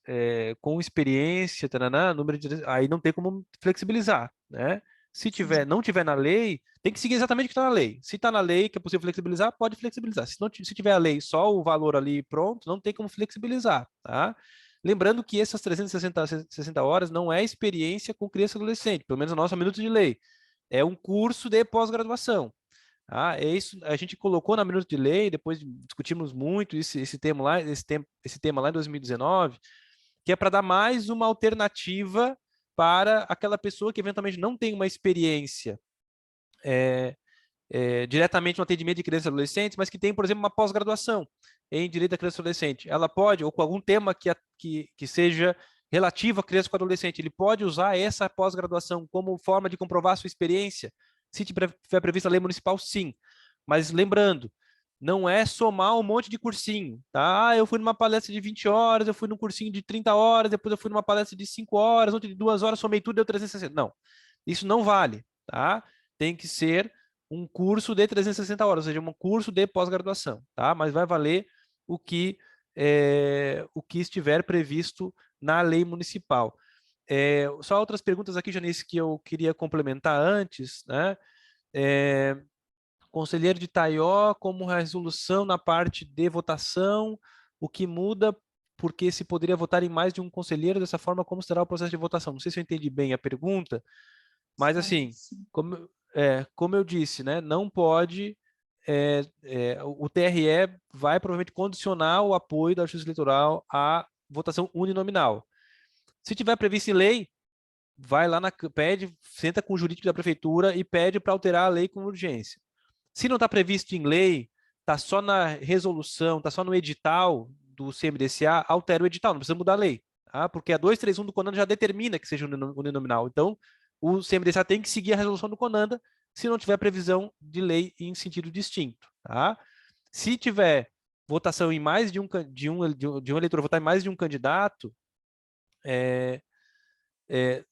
com experiência, taranã, número de, aí não tem como flexibilizar, né? Se não tiver na lei, tem que seguir exatamente o que está na lei. Se está na lei que é possível flexibilizar, pode flexibilizar. Se tiver a lei só o valor ali pronto, não tem como flexibilizar, tá? Lembrando que essas 360 horas não é experiência com criança e adolescente, pelo menos a nossa minuto de lei. É um curso de pós-graduação. É isso, a gente colocou na minuto de lei, depois discutimos muito esse tema lá em 2019, que é para dar mais uma alternativa para aquela pessoa que eventualmente não tem uma experiência diretamente no atendimento de crianças e adolescentes, mas que tem, por exemplo, uma pós-graduação em direito da criança e adolescente. Ela pode, ou com algum tema que seja relativo à criança e adolescente, ele pode usar essa pós-graduação como forma de comprovar a sua experiência. Se tiver prevista a lei municipal, sim. Mas lembrando, não é somar um monte de cursinho, tá? Eu fui numa palestra de 20 horas, eu fui num cursinho de 30 horas, depois eu fui numa palestra de 5 horas, outra de 2 horas, somei tudo, deu 360. Não, isso não vale, tá? Tem que ser um curso de 360 horas, ou seja, um curso de pós-graduação, tá? Mas vai valer o que estiver previsto na lei municipal. Só outras perguntas aqui, Janice, que eu queria complementar antes, né? Conselheiro de Taió, como resolução na parte de votação, o que muda, porque se poderia votar em mais de um conselheiro, dessa forma, como será o processo de votação? Não sei se eu entendi bem a pergunta, mas assim, como eu disse, né, não pode, o TRE vai provavelmente condicionar o apoio da Justiça Eleitoral à votação uninominal. Se tiver previsto em lei, vai lá, senta com o jurídico da prefeitura e pede para alterar a lei com urgência. Se não está previsto em lei, está só na resolução, está só no edital do CMDCA, altera o edital, não precisa mudar a lei, tá? Porque a 231 do CONANDA já determina que seja uninominal. Então, o CMDCA tem que seguir a resolução do CONANDA se não tiver previsão de lei em sentido distinto, tá? Se tiver votação em mais de um eleitor votar em mais de um candidato,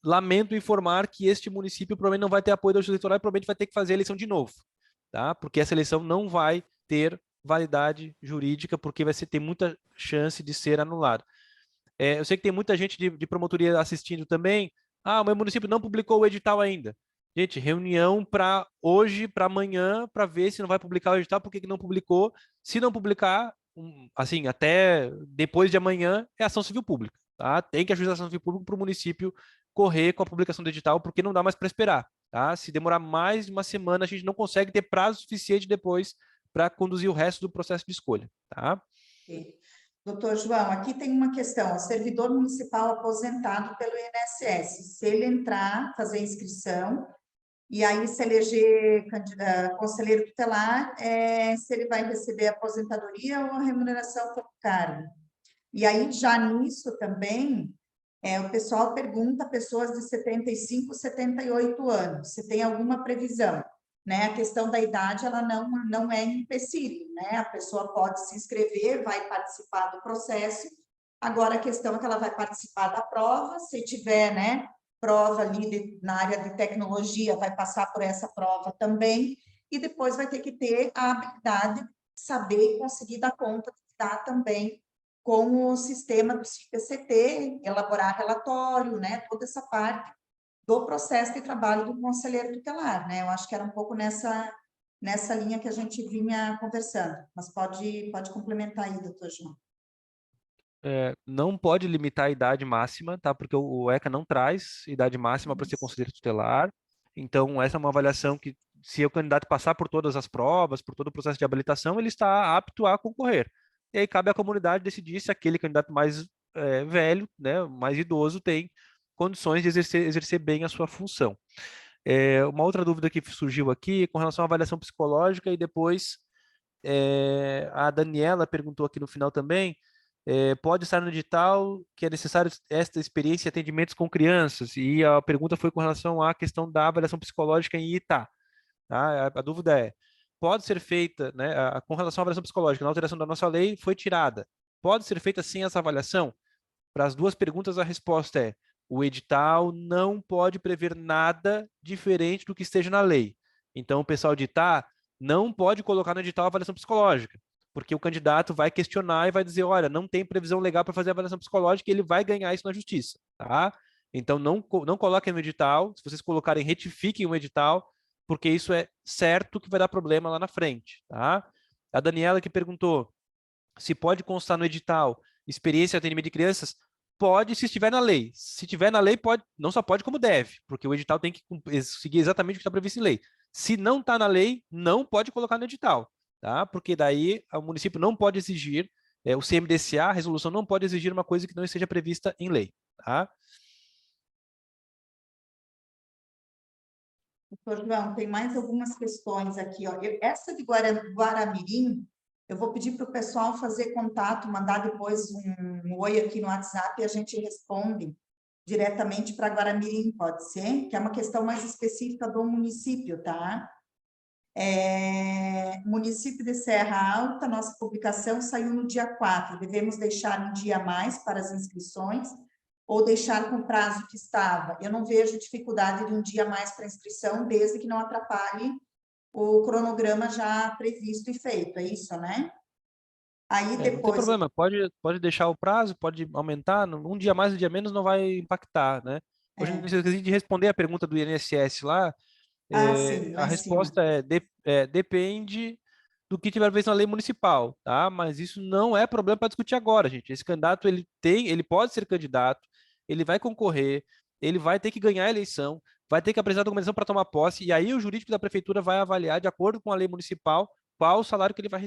lamento informar que este município provavelmente não vai ter apoio da Justiça Eleitoral e provavelmente vai ter que fazer a eleição de novo, tá? Porque essa eleição não vai ter validade jurídica, porque ter muita chance de ser anulado. Eu sei que tem muita gente de promotoria assistindo também. Ah, o meu município não publicou o edital ainda. Gente, reunião para hoje, para amanhã, para ver se não vai publicar o edital, por que não publicou. Se não publicar, assim, até depois de amanhã, é ação civil pública. Tá? Tem que ajuizar a ação civil pública para o município correr com a publicação do edital, porque não dá mais para esperar. Tá? Se demorar mais de uma semana, a gente não consegue ter prazo suficiente depois para conduzir o resto do processo de escolha. Tá? Okay. Doutor João, aqui tem uma questão. O servidor municipal aposentado pelo INSS, se ele entrar, fazer inscrição, e aí se eleger conselheiro tutelar, se ele vai receber aposentadoria ou a remuneração por cargo. E aí, já nisso também, o pessoal pergunta pessoas de 75, 78 anos, se tem alguma previsão. Né? A questão da idade, ela não é empecilho, né? A pessoa pode se inscrever, vai participar do processo, agora a questão é que ela vai participar da prova, se tiver, né, prova ali na área de tecnologia, vai passar por essa prova também, e depois vai ter que ter a habilidade de saber e conseguir dar conta de dar também com o sistema do CIP-CT, elaborar relatório, né, toda essa parte do processo de trabalho do conselheiro tutelar, né? Eu acho que era um pouco nessa linha que a gente vinha conversando, mas pode complementar aí, doutor João. Não pode limitar a idade máxima, tá? Porque o ECA não traz idade máxima para ser conselheiro tutelar. Então, essa é uma avaliação que, se o candidato passar por todas as provas, por todo o processo de habilitação, ele está apto a concorrer. E aí cabe à comunidade decidir se aquele candidato mais velho, né, mais idoso, tem condições de exercer bem a sua função. Uma outra dúvida que surgiu aqui com relação à avaliação psicológica, e depois a Daniela perguntou aqui no final também, pode estar no edital que é necessário esta experiência em atendimentos com crianças, e a pergunta foi com relação à questão da avaliação psicológica em ITA. Tá? A dúvida é, pode ser feita, né, com relação à avaliação psicológica, na alteração da nossa lei foi tirada, pode ser feita sem essa avaliação? Para as duas perguntas, a resposta é, o edital não pode prever nada diferente do que esteja na lei. Então, o pessoal de ITA não pode colocar no edital a avaliação psicológica, porque o candidato vai questionar e vai dizer, olha, não tem previsão legal para fazer a avaliação psicológica, e ele vai ganhar isso na justiça, tá? Então, não coloquem no edital, se vocês colocarem, retifiquem o edital, porque isso é certo que vai dar problema lá na frente, tá? A Daniela que perguntou se pode constar no edital experiência em atendimento de crianças, pode se estiver na lei. Se estiver na lei, pode, não só pode como deve, porque o edital tem que seguir exatamente o que está previsto em lei. Se não está na lei, não pode colocar no edital, tá? Porque daí o município não pode exigir, o CMDCA, a resolução não pode exigir uma coisa que não esteja prevista em lei, tá? Doutor João, tem mais algumas questões aqui, ó. Essa de Guaramirim, eu vou pedir para o pessoal fazer contato, mandar depois um oi aqui no WhatsApp e a gente responde diretamente para Guaramirim, pode ser? Que é uma questão mais específica do município, tá? Município de Serra Alta, nossa publicação saiu no dia 4, devemos deixar um dia a mais para as inscrições ou deixar com o prazo que estava? Eu não vejo dificuldade de um dia a mais para inscrição, desde que não atrapalhe o cronograma já previsto e feito, é isso, né? Aí depois... Não tem problema, pode deixar o prazo, pode aumentar, um dia mais, um dia menos não vai impactar, né? Hoje eu esqueci de responder a pergunta do INSS lá, sim, a resposta depende do que tiver previsto na lei municipal, tá? Mas isso não é problema para discutir agora, gente. Esse candidato, ele pode ser candidato, ele vai concorrer, ele vai ter que ganhar a eleição, vai ter que apresentar a documentação para tomar posse, e aí o jurídico da prefeitura vai avaliar, de acordo com a lei municipal, qual o salário que ele vai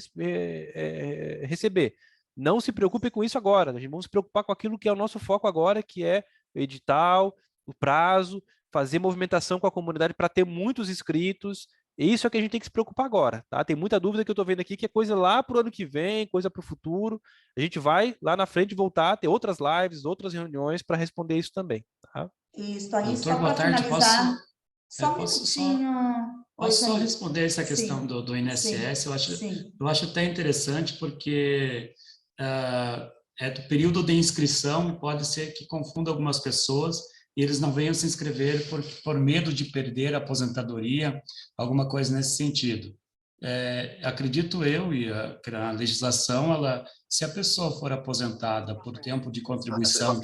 receber. Não se preocupe com isso agora, a gente vamos se preocupar com aquilo que é o nosso foco agora, que é o edital, o prazo, fazer movimentação com a comunidade para ter muitos inscritos. Isso é que a gente tem que se preocupar agora, tá? Tem muita dúvida que eu estou vendo aqui, que é coisa lá para o ano que vem, coisa para o futuro. A gente vai lá na frente voltar a ter outras lives, outras reuniões para responder isso também, tá? Isso, aí doutor, só boa tarde, finalizar, posso só Oi, responder essa questão sim, do INSS? sim. Eu acho até interessante, porque é do período de inscrição e pode ser que confunda algumas pessoas e eles não venham se inscrever por medo de perder a aposentadoria, alguma coisa nesse sentido. acredito eu, que a legislação, se a pessoa for aposentada por tempo de contribuição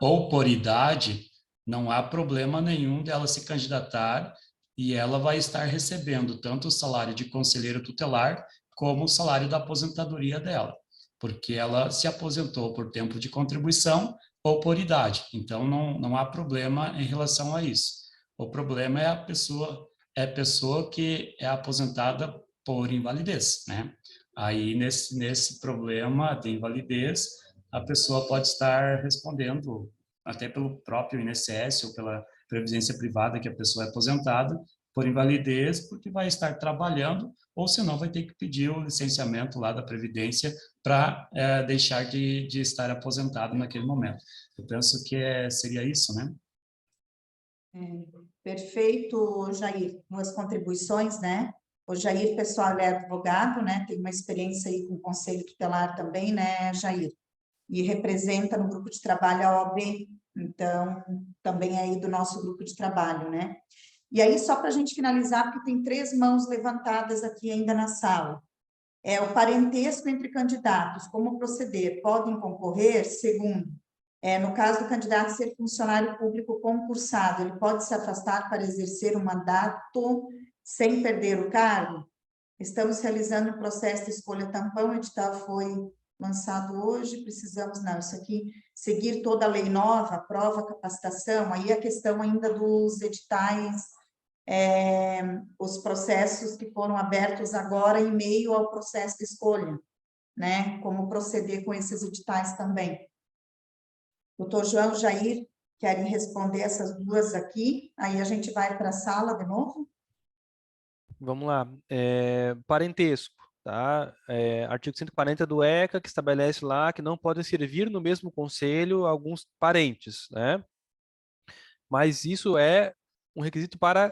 ou por idade, não há problema nenhum dela se candidatar e ela vai estar recebendo tanto o salário de conselheiro tutelar como o salário da aposentadoria dela, porque ela se aposentou por tempo de contribuição ou por idade. Então, não há problema em relação a isso. O problema é a pessoa que é aposentada por invalidez, né? Aí, nesse problema de invalidez, a pessoa pode estar respondendo até pelo próprio INSS ou pela previdência privada que a pessoa é aposentada por invalidez, porque vai estar trabalhando, ou senão vai ter que pedir o licenciamento lá da Previdência para deixar de estar aposentado naquele momento. Eu penso que seria isso, né? Perfeito, Jair. Duas contribuições, né? O Jair, pessoal, ele é advogado, né? Tem uma experiência aí com o Conselho Tutelar também, né, Jair? E representa no grupo de trabalho a OAB, então, também é aí do nosso grupo de trabalho, né? E aí, só para a gente finalizar, porque tem 3 mãos levantadas aqui ainda na sala. O parentesco entre candidatos, como proceder? Podem concorrer? Segundo, no caso do candidato ser funcionário público concursado, ele pode se afastar para exercer um mandato sem perder o cargo? Estamos realizando o processo de escolha tampão, o edital foi lançado hoje, precisamos, não, isso aqui, seguir toda a lei nova, prova, capacitação, aí a questão ainda dos editais, os processos que foram abertos agora em meio ao processo de escolha, né, como proceder com esses editais também. Doutor João, Jair, querem responder essas duas aqui, aí a gente vai para a sala de novo? Vamos lá. Parentesco, tá? Artigo 140 do ECA, que estabelece lá que não podem servir no mesmo conselho alguns parentes, né? Mas isso é um requisito para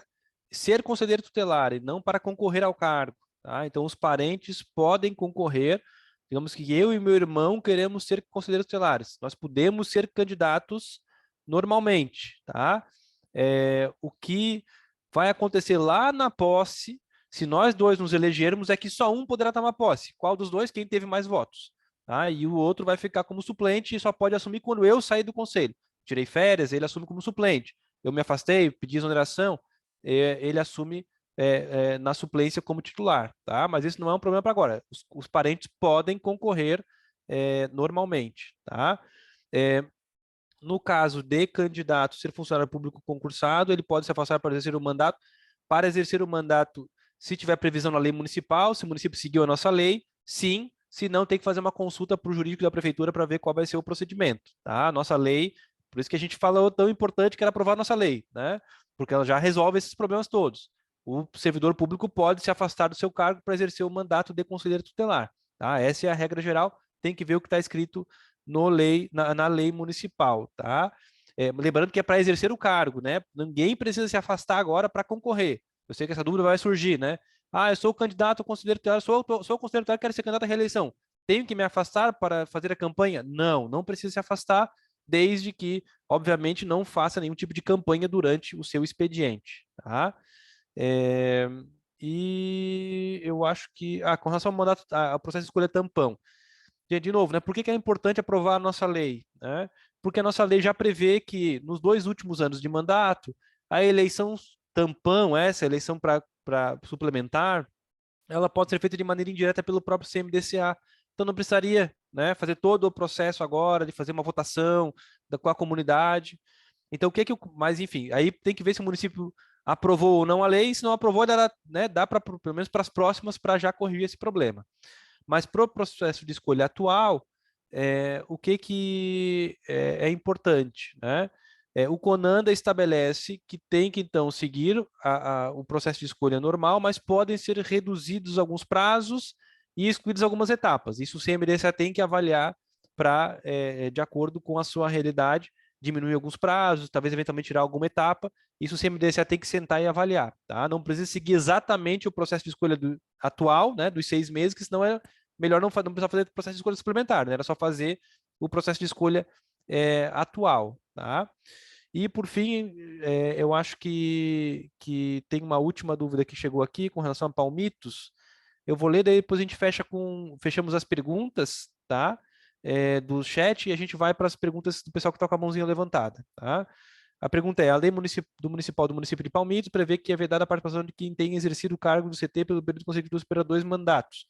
ser conselheiro tutelar e não para concorrer ao cargo, tá? Então, os parentes podem concorrer. Digamos que eu e meu irmão queremos ser conselheiros tutelares. Nós podemos ser candidatos normalmente, tá? O que vai acontecer lá na posse, se nós dois nos elegermos, é que só um poderá tomar posse. Qual dos dois? Quem teve mais votos. Tá? E o outro vai ficar como suplente e só pode assumir quando eu sair do conselho. Tirei férias, ele assume como suplente. Eu me afastei, pedi exoneração, ele assume na suplência como titular. Tá? Mas isso não é um problema para agora. Os parentes podem concorrer normalmente. Tá? No caso de candidato ser funcionário público concursado, ele pode se afastar para exercer o mandato. Para exercer o mandato, se tiver previsão na lei municipal, se o município seguiu a nossa lei, sim. Se não, tem que fazer uma consulta para o jurídico da prefeitura para ver qual vai ser o procedimento. Tá? A nossa lei, por isso que a gente falou tão importante que era aprovar a nossa lei, né? Porque ela já resolve esses problemas todos. O servidor público pode se afastar do seu cargo para exercer o mandato de conselheiro tutelar. Tá? Essa é a regra geral, tem que ver o que está escrito na lei municipal, tá? Lembrando que é para exercer o cargo, né? Ninguém precisa se afastar agora para concorrer. Eu sei que essa dúvida vai surgir, né? Eu sou candidato a conselheiro tutelar, sou conselheiro tutelar, quero ser candidato à reeleição. Tenho que me afastar para fazer a campanha? Não precisa se afastar, desde que, obviamente, não faça nenhum tipo de campanha durante o seu expediente, tá? E eu acho que, com relação ao mandato, ao processo de escolha tampão, de novo, né? Por que é importante aprovar a nossa lei? Né? Porque a nossa lei já prevê que nos 2 últimos anos de mandato, a eleição tampão, essa eleição para suplementar, ela pode ser feita de maneira indireta pelo próprio CMDCA. Então não precisaria, né, fazer todo o processo agora de fazer uma votação com a comunidade. Então mas enfim, aí tem que ver se o município aprovou ou não a lei. Se não aprovou, dá para pelo menos para as próximas para já corrigir esse problema. Mas para o processo de escolha atual, o que é importante, né? O CONANDA estabelece que tem que, então, seguir o processo de escolha normal, mas podem ser reduzidos alguns prazos e excluídas algumas etapas. Isso o CMDCA tem que avaliar de acordo com a sua realidade, diminuir alguns prazos, talvez eventualmente tirar alguma etapa. Isso o CMDCA tem que sentar e avaliar. Tá? Não precisa seguir exatamente o processo de escolha atual, né, dos 6 meses, que senão é melhor não precisar fazer o processo de escolha suplementar, né? Era só fazer o processo de escolha atual. Tá? E, por fim, eu acho que tem uma última dúvida que chegou aqui com relação a palmitos. Eu vou ler, daí depois a gente fechamos as perguntas, tá? Do chat, e a gente vai para as perguntas do pessoal que está com a mãozinha levantada, tá? A pergunta é: a lei municipal do município de Palmitos prevê que é vedada a participação de quem tem exercido o cargo do CT pelo período consecutivo superior a 2 mandatos.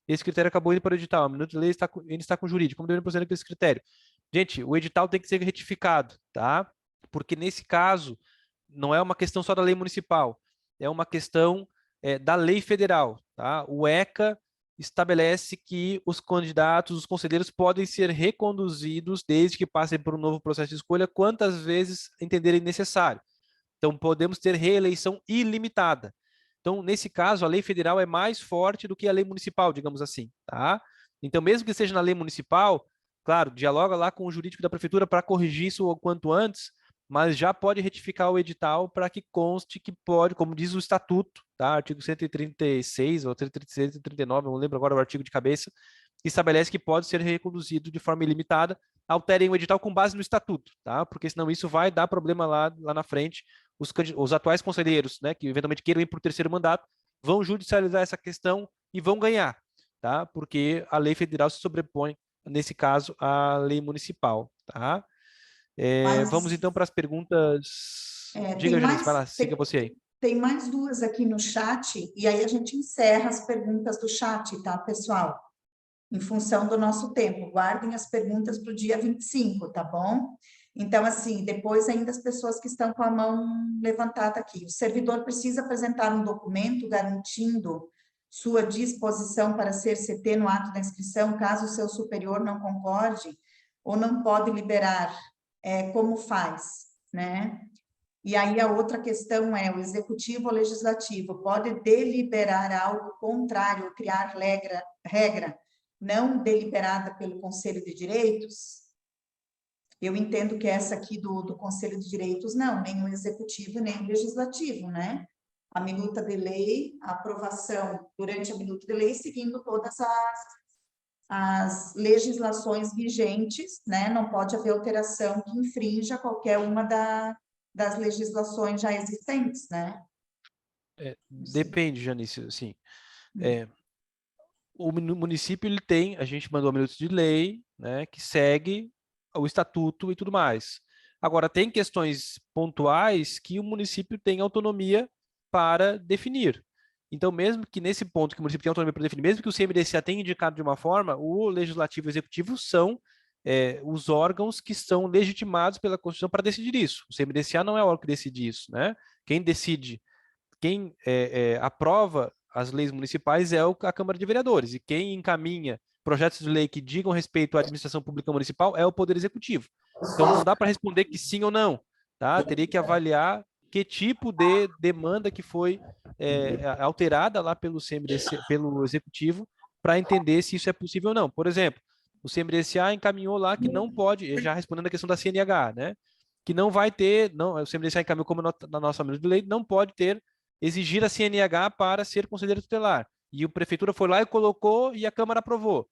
Esse critério acabou indo para o edital. A minuto de lei ainda está com o jurídico. Como devemos proceder com esse critério? Gente, o edital tem que ser retificado, tá? Porque nesse caso, não é uma questão só da lei municipal, é uma questão da lei federal, tá? O ECA estabelece que os candidatos, os conselheiros podem ser reconduzidos desde que passem por um novo processo de escolha, quantas vezes entenderem necessário. Então, podemos ter reeleição ilimitada. Então, nesse caso, a lei federal é mais forte do que a lei municipal, digamos assim, tá? Então, mesmo que seja na lei municipal, claro, dialoga lá com o jurídico da prefeitura para corrigir isso o quanto antes, mas já pode retificar o edital para que conste que pode, como diz o estatuto, tá? Artigo 136 ou 136, 139, não lembro agora o artigo de cabeça, que estabelece que pode ser reconduzido de forma ilimitada. Alterem o edital com base no estatuto, tá? Porque senão isso vai dar problema lá na frente. Os atuais conselheiros, né, que eventualmente queiram ir para o terceiro mandato, vão judicializar essa questão e vão ganhar, tá? Porque a lei federal se sobrepõe, nesse caso, à lei municipal, tá? Vamos então para as perguntas. Diga, Janice, vai lá, siga você aí. Tem mais duas aqui no chat, e aí a gente encerra as perguntas do chat, tá, pessoal? Em função do nosso tempo. Guardem as perguntas para o dia 25, tá bom? Então, assim, depois ainda as pessoas que estão com a mão levantada aqui. O servidor precisa apresentar um documento garantindo sua disposição para ser CT no ato da inscrição, caso o seu superior não concorde, ou não pode liberar, como faz, né? E aí a outra questão é: o executivo ou legislativo pode deliberar algo contrário, criar regra não deliberada pelo Conselho de Direitos? Eu entendo que essa aqui do Conselho de Direitos, não, nem o executivo, nem o legislativo, né? A minuta de lei, a aprovação durante a minuta de lei, seguindo todas as legislações vigentes, né? Não pode haver alteração que infrinja qualquer uma das legislações já existentes, né? Depende, Janice, assim. O município, ele tem, a gente mandou a minuta de lei, né, que segue o estatuto e tudo mais. Agora, tem questões pontuais que o município tem autonomia para definir. Então, mesmo que nesse ponto que o município tem autonomia para definir, mesmo que o CMDCA tenha indicado de uma forma, o legislativo e o executivo são os órgãos que são legitimados pela Constituição para decidir isso. O CMDCA não é o órgão que decide isso, né? Quem decide, quem aprova as leis municipais é a Câmara de Vereadores, e quem encaminha projetos de lei que digam respeito à administração pública municipal é o Poder Executivo. Então, não dá para responder que sim ou não, tá? Teria que avaliar que tipo de demanda que foi alterada lá pelo CMDC, pelo Executivo, para entender se isso é possível ou não. Por exemplo, o CMDCA encaminhou lá que não pode, já respondendo a questão da CNH, né? Que não vai ter, não, o CMDCA encaminhou como na nossa minuta de lei, não pode ter, exigir a CNH para ser conselheiro tutelar. E a prefeitura foi lá e colocou e a Câmara aprovou.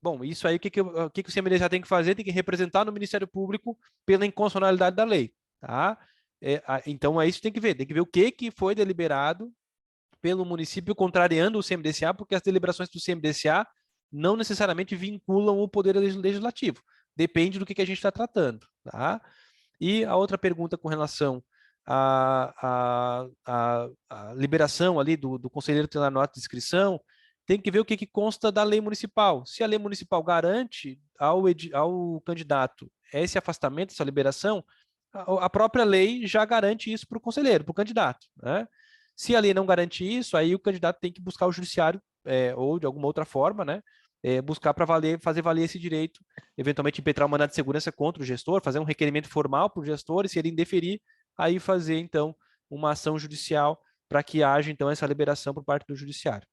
Bom, isso aí, o que o CMDCA tem que fazer? Tem que representar no Ministério Público pela inconstitucionalidade da lei, tá? Então, é isso que tem que ver o que foi deliberado pelo município contrariando o CMDCA, porque as deliberações do CMDCA não necessariamente vinculam o poder legislativo. Depende do que a gente está tratando, tá? E a outra pergunta com relação à liberação ali do conselheiro tutelar no ato de inscrição, tem que ver o que consta da lei municipal. Se a lei municipal garante ao candidato esse afastamento, essa liberação, a própria lei já garante isso para o conselheiro, para o candidato, né? Se a lei não garante isso, aí o candidato tem que buscar o judiciário, ou de alguma outra forma, né? Buscar para fazer valer esse direito, eventualmente impetrar um mandado de segurança contra o gestor, fazer um requerimento formal para o gestor, e se ele indeferir, aí fazer, então, uma ação judicial para que haja, então, essa liberação por parte do judiciário.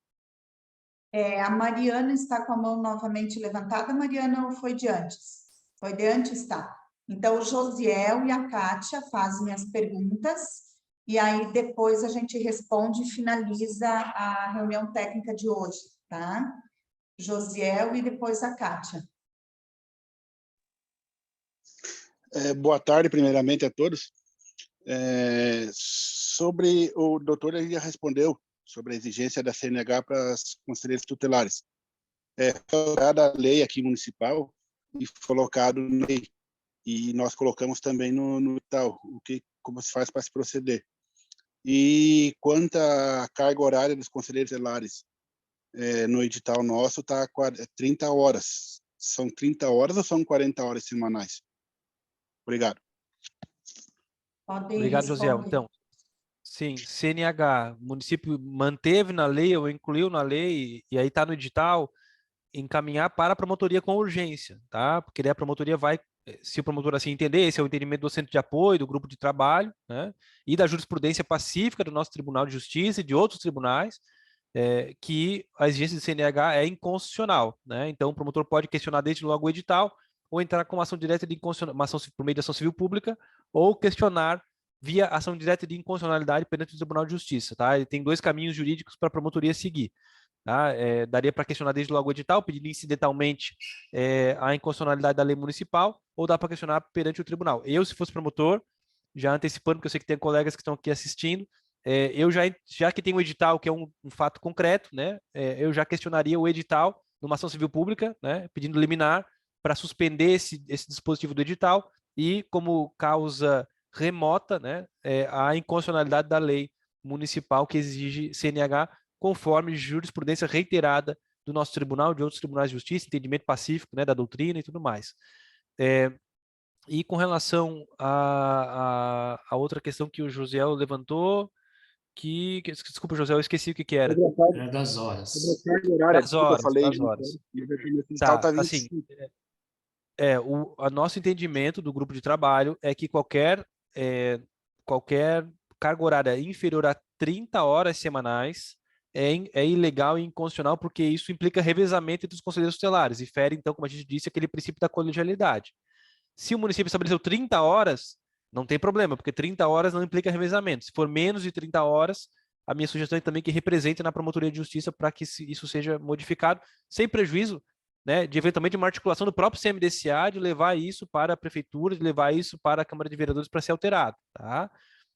A Mariana está com a mão novamente levantada. Mariana, ou foi de antes? Foi de antes, tá. Então, o Josiel e a Kátia fazem as perguntas, e aí depois a gente responde e finaliza a reunião técnica de hoje, tá? Josiel e depois a Kátia. Boa tarde, primeiramente, a todos. Sobre o doutor, ele já respondeu sobre a exigência da CNH para os conselheiros tutelares. Foi colocada a lei aqui municipal e foi colocado na lei. E nós colocamos também no edital, como se faz para se proceder. E quanto à carga horária dos conselheiros tutelares, no edital nosso está 30 horas. São 30 horas ou são 40 horas semanais? Obrigado. Obrigado, José. Então, sim, CNH, o município manteve na lei ou incluiu na lei, e aí está no edital, encaminhar para a promotoria com urgência, tá? Porque daí a promotoria vai, se o promotor assim entender, esse é o entendimento do centro de apoio, do grupo de trabalho, né? E da jurisprudência pacífica do nosso Tribunal de Justiça e de outros tribunais, que a exigência de CNH é inconstitucional, né? Então, o promotor pode questionar desde logo o edital, ou entrar com uma ação direta de inconstitucionalidade, por meio de ação civil pública, ou questionar via ação direta de inconstitucionalidade perante o Tribunal de Justiça, tá? Ele tem 2 caminhos jurídicos para a promotoria seguir. Tá? Daria para questionar desde logo o edital, pedindo incidentalmente a inconstitucionalidade da lei municipal, ou dá para questionar perante o tribunal. Eu, se fosse promotor, já antecipando, porque eu sei que tem colegas que estão aqui assistindo, eu já que tem o edital, que é um fato concreto, né, eu já questionaria o edital numa ação civil pública, né, pedindo liminar para suspender esse dispositivo do edital e, como causa remota, né, a inconstitucionalidade da lei municipal que exige CNH, conforme jurisprudência reiterada do nosso tribunal, de outros tribunais de justiça, entendimento pacífico, né, da doutrina e tudo mais. E com relação a outra questão que o José levantou, desculpa, José, eu esqueci o que era. Era das horas. Das horas. Tá, assim, o nosso entendimento do grupo de trabalho é que qualquer carga horária inferior a 30 horas semanais é ilegal e inconstitucional, porque isso implica revezamento entre os conselheiros tutelares e fere, então, como a gente disse, aquele princípio da colegialidade. Se o município estabeleceu 30 horas, não tem problema, porque 30 horas não implica revezamento. Se for menos de 30 horas, a minha sugestão é também que represente na Promotoria de Justiça para que isso seja modificado, sem prejuízo, né, de eventualmente uma articulação do próprio CMDCA, de levar isso para a Prefeitura, de levar isso para a Câmara de Vereadores para ser alterado, tá?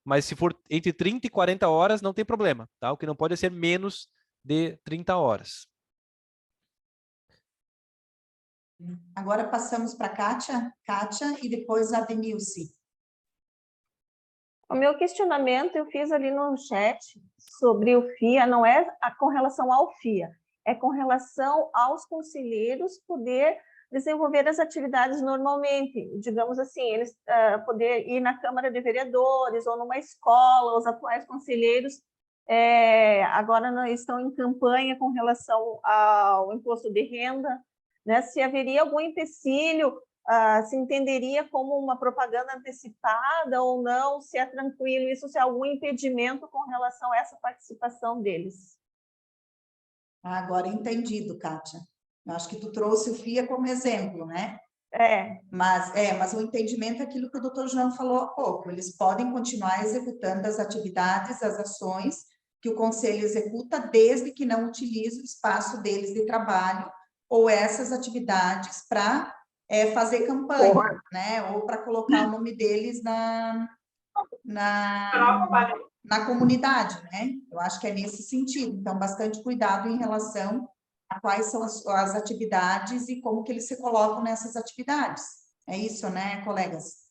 Mas se for entre 30 e 40 horas, não tem problema, tá? O que não pode é ser menos de 30 horas. Agora passamos para a Kátia e depois a Denilce. O meu questionamento eu fiz ali no chat sobre o FIA, não é com relação ao FIA, é com relação aos conselheiros poder desenvolver as atividades normalmente, digamos assim, eles poder ir na Câmara de Vereadores ou numa escola, os atuais conselheiros agora não estão em campanha com relação ao imposto de renda, né? Se haveria algum empecilho, se entenderia como uma propaganda antecipada ou não, se é tranquilo isso, se há algum impedimento com relação a essa participação deles. Agora entendido, Kátia. Eu acho que tu trouxe o FIA como exemplo, né? Mas o entendimento é aquilo que o doutor João falou há pouco. Eles podem continuar executando as atividades, as ações que o conselho executa, desde que não utilize o espaço deles de trabalho ou essas atividades para fazer campanha, né? Ou para colocar o nome deles na comunidade, né? Eu acho que é nesse sentido. Então, bastante cuidado em relação a quais são as atividades e como que eles se colocam nessas atividades. É isso, né, colegas?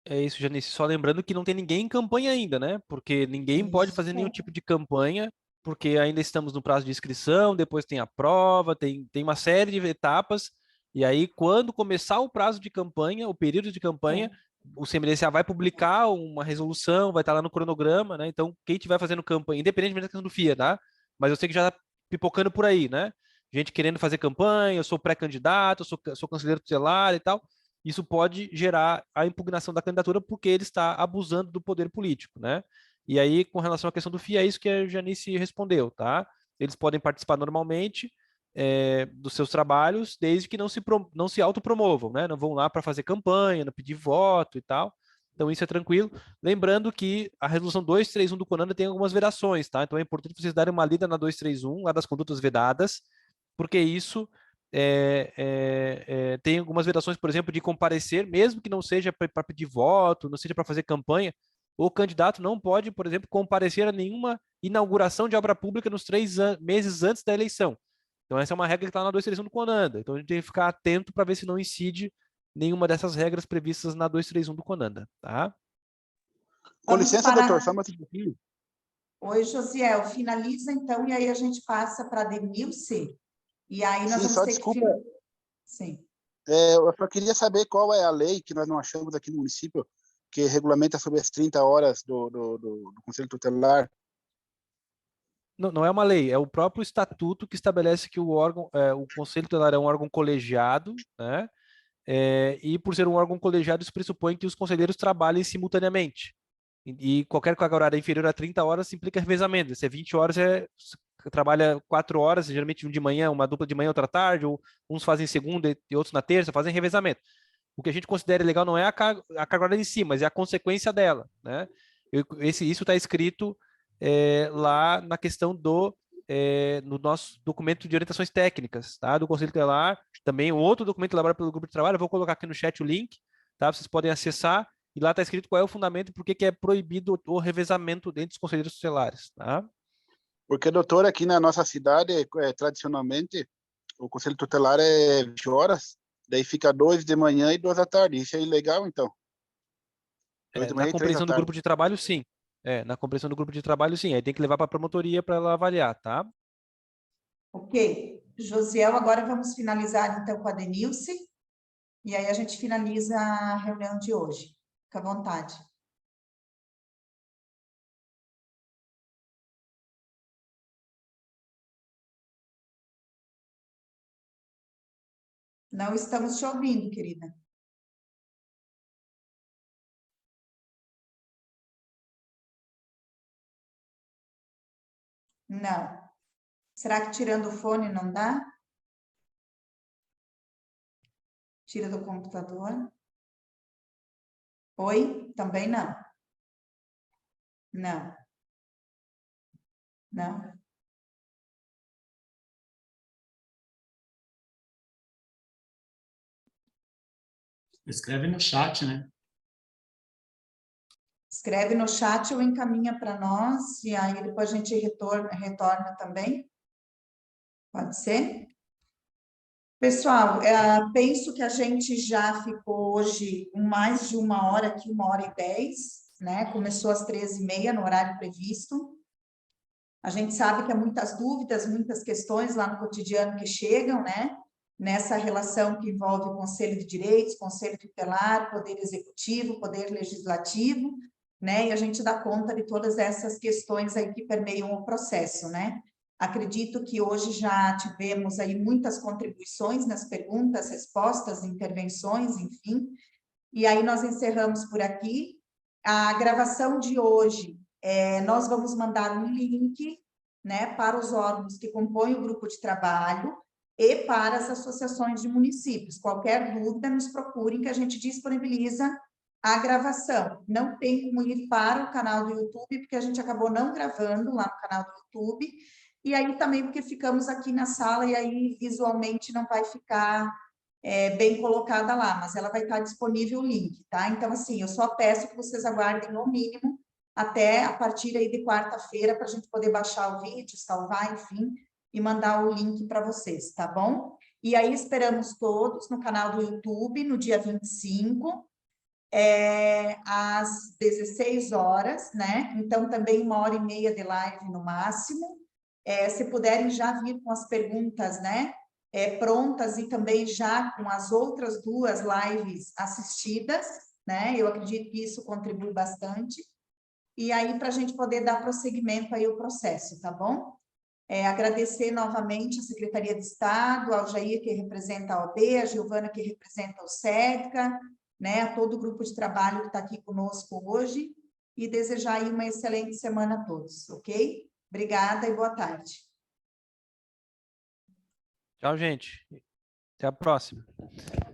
É isso, Janice. Só lembrando que não tem ninguém em campanha ainda, né? Porque ninguém pode fazer nenhum tipo de campanha, porque ainda estamos no prazo de inscrição, depois tem a prova, tem uma série de etapas, e aí, quando começar o prazo de campanha, o período de campanha, o CMDCA vai publicar uma resolução, vai estar lá no cronograma, né? Então, quem estiver fazendo campanha, independentemente da questão do FIA, tá? Mas eu sei que já está pipocando por aí, né? Gente querendo fazer campanha, eu sou pré-candidato, eu sou conselheiro tutelar e tal. Isso pode gerar a impugnação da candidatura porque ele está abusando do poder político, né? E aí, com relação à questão do FIA, é isso que a Janice respondeu, tá? Eles podem participar normalmente dos seus trabalhos, desde que não se autopromovam, né? Não vão lá para fazer campanha, não pedir voto e tal. Então, isso é tranquilo. Lembrando que a resolução 231 do CONANA tem algumas vedações, tá? Então, é importante vocês darem uma lida na 231, lá das condutas vedadas, porque isso tem algumas vedações, por exemplo, de comparecer, mesmo que não seja para pedir voto, não seja para fazer campanha, o candidato não pode, por exemplo, comparecer a nenhuma inauguração de obra pública nos 3 meses antes da eleição. Então, essa é uma regra que está na 231 do CONANDA. Então, a gente tem que ficar atento para ver se não incide nenhuma dessas regras previstas na 231 do CONANDA, tá? Com licença, doutor, só mais um pouquinho. Oi, Josiel, finaliza então, e aí a gente passa para a Denilce, e aí nós Sim, vamos só ter desculpa. que... Sim. Eu só queria saber qual é a lei que nós não achamos aqui no município, que regulamenta sobre as 30 horas do Conselho Tutelar. Não é uma lei, é o próprio estatuto que estabelece que o órgão, o Conselho Tutelar é um órgão colegiado, né? E por ser um órgão colegiado, isso pressupõe que os conselheiros trabalhem simultaneamente. E qualquer carga horária inferior a 30 horas implica revezamento. Se é 20 horas, trabalha 4 horas, geralmente um de manhã, uma dupla de manhã, outra tarde, ou uns fazem segunda e outros na terça, fazem revezamento. O que a gente considera legal não é a carga horária em si, mas é a consequência dela, né? Isso está escrito lá na questão no nosso documento de orientações técnicas, tá? Do Conselho Tutelar, também outro documento elaborado pelo grupo de trabalho, eu vou colocar aqui no chat o link, tá? Vocês podem acessar, e lá está escrito qual é o fundamento e por que é proibido o revezamento entre os conselheiros tutelares, tá? Porque, doutor, aqui na nossa cidade, tradicionalmente, o Conselho Tutelar é 20 horas, daí fica 2 de manhã e 2 da tarde. Isso é ilegal, então? 2 de manhã Na e 3 da compreensão do tarde. grupo de trabalho, sim. Na compreensão do grupo de trabalho, sim. Aí tem que levar para a promotoria para ela avaliar, tá? Ok. Josiel, agora vamos finalizar então com a Denilce, e aí a gente finaliza a reunião de hoje. Fica à vontade. Não estamos te ouvindo, querida. Não. Será que tirando o fone não dá? Tira do computador. Oi? Também não. Não. Não. Escreve no chat, né? Escreve no chat ou encaminha para nós, e aí depois a gente retorna também. Pode ser? Pessoal, penso que a gente já ficou hoje mais de 1 hora aqui, 1h10, né? Começou às 13h30 no horário previsto. A gente sabe que há muitas dúvidas, muitas questões lá no cotidiano que chegam, né? Nessa relação que envolve o Conselho de Direitos, Conselho Tutelar, Poder Executivo, Poder Legislativo, né? E a gente dá conta de todas essas questões aí que permeiam o processo, né? Acredito que hoje já tivemos aí muitas contribuições nas perguntas, respostas, intervenções, enfim. E aí nós encerramos por aqui. A gravação de hoje, nós vamos mandar um link, né, para os órgãos que compõem o grupo de trabalho e para as associações de municípios. Qualquer dúvida, nos procurem que a gente disponibiliza a gravação. Não tem como ir para o canal do YouTube, porque a gente acabou não gravando lá no canal do YouTube, e aí também porque ficamos aqui na sala e aí visualmente não vai ficar bem colocada lá, mas ela vai estar disponível o link, tá? Então, assim, eu só peço que vocês aguardem no mínimo até a partir aí de quarta-feira para a gente poder baixar o vídeo, salvar, enfim, e mandar o link para vocês, tá bom? E aí esperamos todos no canal do YouTube no dia 25, às 16 horas, né? Então, também 1h30 de live no máximo. Se puderem já vir com as perguntas, né? Prontas e também já com as outras 2 lives assistidas, né? Eu acredito que isso contribui bastante. E aí, para a gente poder dar prosseguimento aí ao processo, tá bom? Agradecer novamente à Secretaria de Estado, ao Jair, que representa a OAB, a Giovana, que representa o SEDCA, né, a todo o grupo de trabalho que está aqui conosco hoje, e desejar aí uma excelente semana a todos, ok? Obrigada e boa tarde. Tchau, gente. Até a próxima.